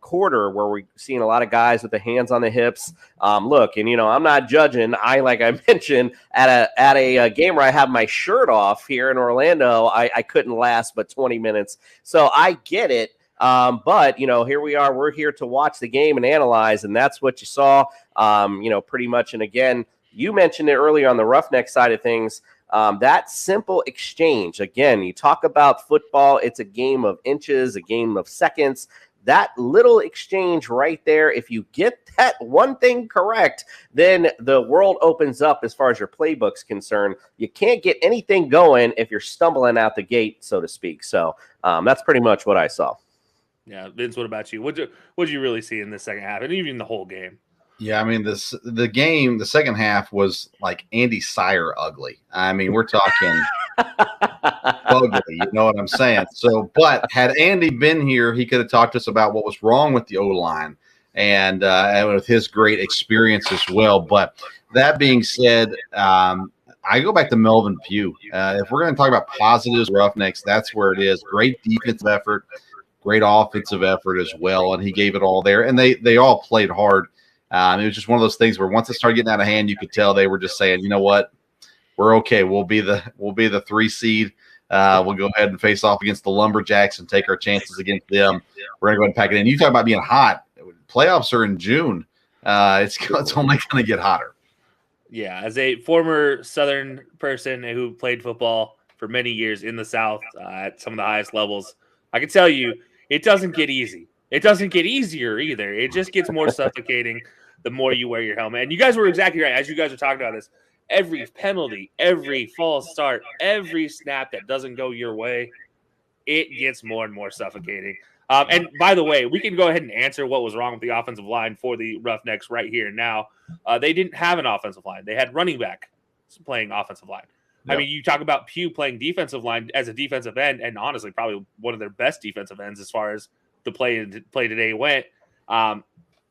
quarter where we're seeing a lot of guys with the hands on the hips. Look, and I'm not judging. Like I mentioned, at a game where I have my shirt off here in Orlando, I couldn't last but 20 minutes. So I get it. But here we are. We're here to watch the game and analyze, and that's what you saw. Pretty much. And again, you mentioned it earlier on the Roughneck side of things. That simple exchange. Again, you talk about football. It's a game of inches, a game of seconds. That little exchange right there, if you get that one thing correct, then the world opens up as far as your playbook's concerned. You can't get anything going if you're stumbling out the gate, so to speak. So that's pretty much what I saw. Yeah, Vince, what about you? What'd you really see in the second half and even the whole game? Yeah, I mean, the second half was like Andy Sire ugly. I mean, we're talking ugly, you know what I'm saying? So, but had Andy been here, he could have talked to us about what was wrong with the O-line and with his great experience as well. But that being said, I go back to Melvin Pugh. If we're going to talk about positives, Roughnecks, that's where it is. Great defensive effort, great offensive effort as well, and he gave it all there. And they all played hard. It was just one of those things where once it started getting out of hand, you could tell they were just saying, you know what, we're okay. We'll be the 3 seed. We'll go ahead and face off against the Lumberjacks and take our chances against them. We're gonna go ahead and pack it in. You talk about being hot. Playoffs are in June. It's only going to get hotter. Yeah, as a former Southern person who played football for many years in the South at some of the highest levels, I can tell you it doesn't get easy. It doesn't get easier either. It just gets more suffocating the more you wear your helmet. And you guys were exactly right. As you guys are talking about this, every penalty, every false start, every snap that doesn't go your way, it gets more and more suffocating. And by the way, we can go ahead and answer what was wrong with the offensive line for the Roughnecks right here now. They didn't have an offensive line. They had running back playing offensive line. Yep. I mean, you talk about Pugh playing defensive line as a defensive end, and honestly, probably one of their best defensive ends as far as the play today went.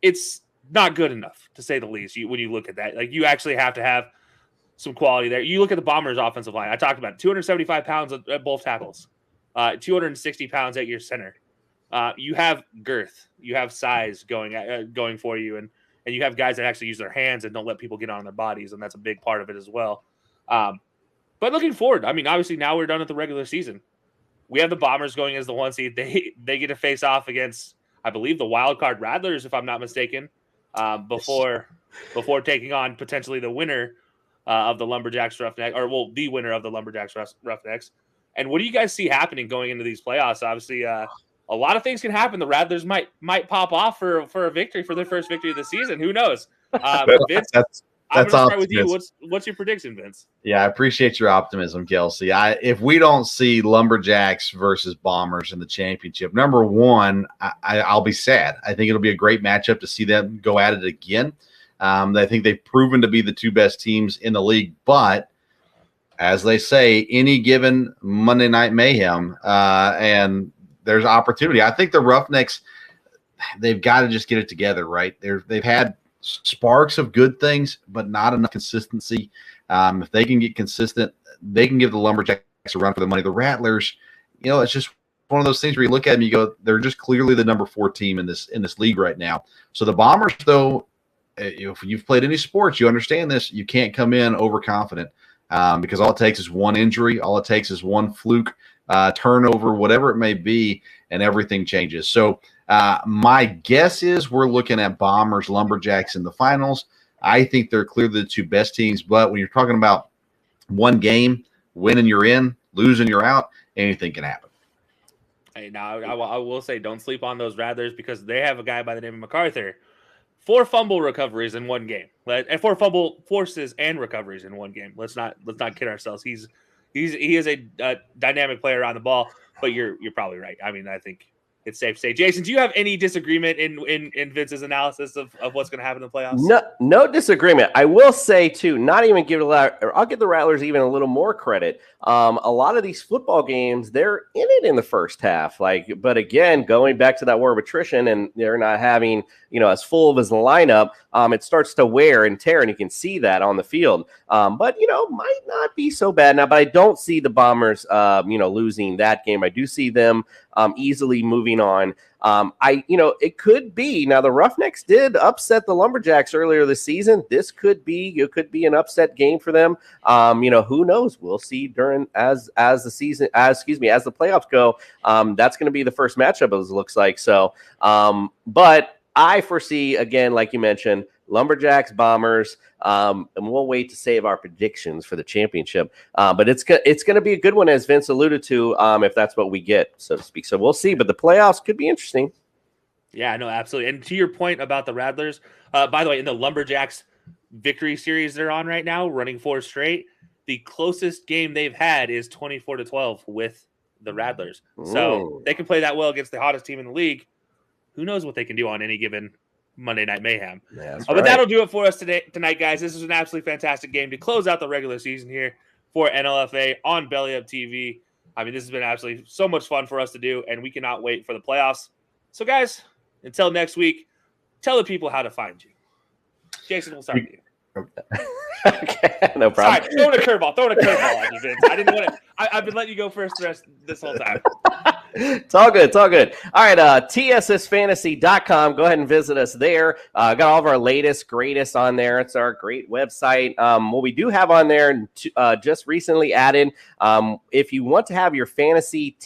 It's not good enough, to say the least, when you look at that. Like, you actually have to have some quality there. You look at the Bombers' offensive line. I talked about it, 275 pounds at both tackles, 260 pounds at your center. You have girth, you have size going for you, and you have guys that actually use their hands and don't let people get on their bodies, and that's a big part of it as well. But looking forward, I mean, obviously now we're done at the regular season. We have the Bombers going as the 1 seed. They get to face off against, I believe, the wild card Rattlers, if I'm not mistaken, before taking on potentially the winner of the Lumberjacks Roughnecks, the winner of the Lumberjacks Roughnecks. And what do you guys see happening going into these playoffs? Obviously, a lot of things can happen. The Rattlers might pop off for a victory, for their first victory of the season. Who knows? Vince, I'm That's going to start with optimism. you. What's your prediction, Vince? Yeah, I appreciate your optimism, Kelsey. If we don't see Lumberjacks versus Bombers in the championship, number one, I'll be sad. I think it'll be a great matchup to see them go at it again. I think they've proven to be the two best teams in the league, but as they say, any given Monday Night Mayhem, and there's opportunity. I think the Roughnecks, they've got to just get it together, right? They've had sparks of good things, but not enough consistency. If they can get consistent, they can give the Lumberjacks a run for the money. The Rattlers, it's just one of those things where you look at them, you go, they're just clearly the number 4 team in this league right now. So the Bombers, though, if you've played any sports, you understand this. You can't come in overconfident because all it takes is one injury, all it takes is one fluke turnover, whatever it may be, and everything changes. So my guess is we're looking at Bombers, Lumberjacks in the finals. I think they're clearly the two best teams, but when you're talking about one game, winning you're in, losing you're out, anything can happen. Hey, now I will say don't sleep on those Rattlers because they have a guy by the name of MacArthur. 4 fumble recoveries in one game, and 4 fumble forces and recoveries in one game. Let's not kid ourselves. He is a dynamic player on the ball, but you're probably right. I mean, I think it's safe to say. Jason, do you have any disagreement in Vince's analysis of what's going to happen in the playoffs? No disagreement. I will say too, not even give I'll give the Rattlers even a little more credit. A lot of these football games, they're in it in the first half. But again, going back to that war of attrition, and they're not having as full of as the lineup, it starts to wear and tear, and you can see that on the field. But might not be so bad now. But I don't see the Bombers, losing that game. I do see them easily moving on. It could be now. The Roughnecks did upset the Lumberjacks earlier this season. This could be an upset game for them. Who knows? We'll see as the playoffs go. That's going to be the first matchup, as it looks like. So, but I foresee, again, like you mentioned, Lumberjacks, Bombers, and we'll wait to save our predictions for the championship. But it's going to be a good one, as Vince alluded to, if that's what we get, so to speak. So we'll see. But the playoffs could be interesting. Yeah, no, absolutely. And to your point about the Rattlers, by the way, in the Lumberjacks victory series they're on right now, running 4 straight, the closest game they've had is 24-12 with the Rattlers. So they can play that well against the hottest team in the league. Who knows what they can do on any given Monday Night Mayhem. Yeah, but that'll do it for us tonight, guys. This is an absolutely fantastic game to close out the regular season here for NLFA on Belly Up TV. I mean, this has been absolutely so much fun for us to do, and we cannot wait for the playoffs. So, guys, until next week, tell the people how to find you. Jason, we'll start with you. Okay, no problem. Sorry, throwing a curveball on you, Vince. I didn't want to. I've been letting you go first this whole time. It's all good. All right, tssfantasy.com. Go ahead and visit us there. Got all of our latest, greatest on there. It's our great website. What we do have on there, just recently added, if you want to have your fantasy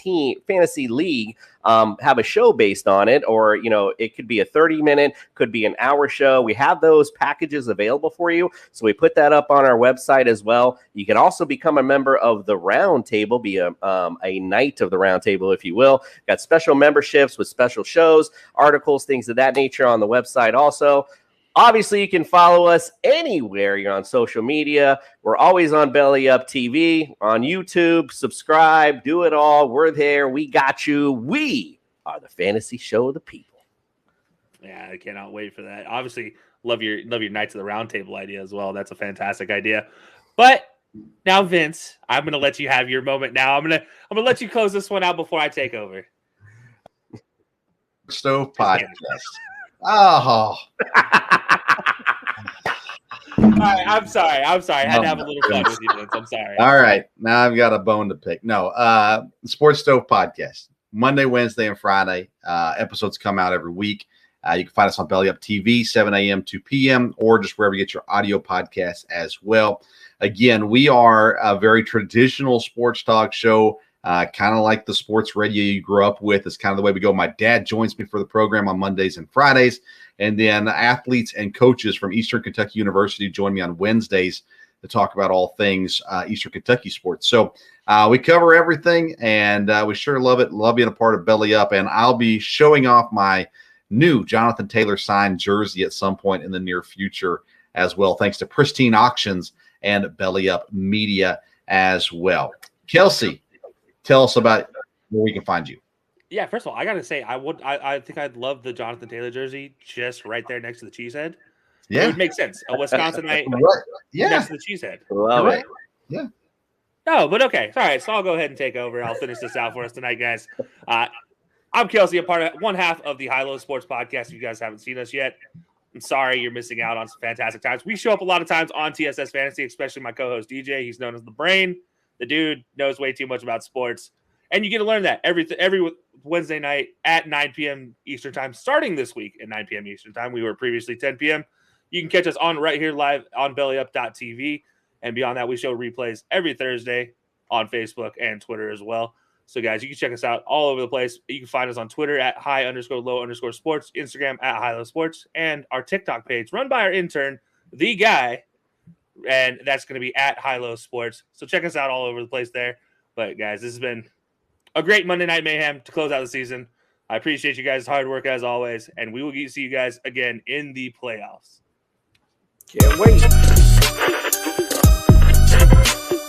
league have a show based on it, or it could be a 30-minute, could be an hour show. We have those packages available for you, so we put that up on our website as well. You can also become a member of the Round Table, be a knight of the Round Table, if you will. Got special memberships with special shows, articles, things of that nature on the website also. Obviously, you can follow us anywhere you're on social media. We're always on Belly Up TV, on YouTube. Subscribe, do it all. We're there. We got you. We are the fantasy show of the people. Yeah, I cannot wait for that. Obviously, love your Knights of the Round Table idea as well. That's a fantastic idea. But now, Vince, I'm going to let you have your moment now. I'm going to let you close this one out before I take over. Stove Podcast. Oh. All right, I'm sorry. I had to have a little fun with you, Vince. I'm sorry. All right. Now I've got a bone to pick. No, Sports Stove Podcast. Monday, Wednesday, and Friday. Episodes come out every week. You can find us on Belly Up TV, 7 a.m. to p.m., or just wherever you get your audio podcasts as well. Again, we are a very traditional sports talk show, kind of like the sports radio you grew up with. It's kind of the way we go. My dad joins me for the program on Mondays and Fridays. And then athletes and coaches from Eastern Kentucky University join me on Wednesdays to talk about all things Eastern Kentucky sports. So we cover everything, and we sure love it. Love being a part of Belly Up. And I'll be showing off my new Jonathan Taylor signed jersey at some point in the near future. as well, thanks to Pristine Auctions and Belly Up Media as well. Kelsey, tell us about where we can find you. Yeah, first of all, I gotta say, I think I'd love the Jonathan Taylor jersey just right there next to the Cheesehead. Yeah, it would make sense. A Wisconsinite right. Yeah, next to the Cheesehead. Love it. Yeah. No, but okay. All right, so I'll go ahead and take over. I'll finish this out for us tonight, guys. I'm Kelsey, a part of one half of the High Low Sports Podcast. If you guys haven't seen us yet, I'm sorry you're missing out on some fantastic times. We show up a lot of times on TSS Fantasy, especially my co-host DJ. He's known as the Brain. The dude knows way too much about sports. And you get to learn that every Wednesday night at 9 p.m. Eastern Time, starting this week at 9 p.m. Eastern Time. We were previously 10 p.m. You can catch us on right here live on bellyup.tv. And beyond that, we show replays every Thursday on Facebook and Twitter as well. So, guys, you can check us out all over the place. You can find us on Twitter at high_low_sports, Instagram at high_low_sports, and our TikTok page run by our intern, The Guy. And that's going to be at high_low_sports. So check us out all over the place there. But, guys, this has been a great Monday Night Mayhem to close out the season. I appreciate you guys' hard work as always, and we will see you guys again in the playoffs. Can't wait.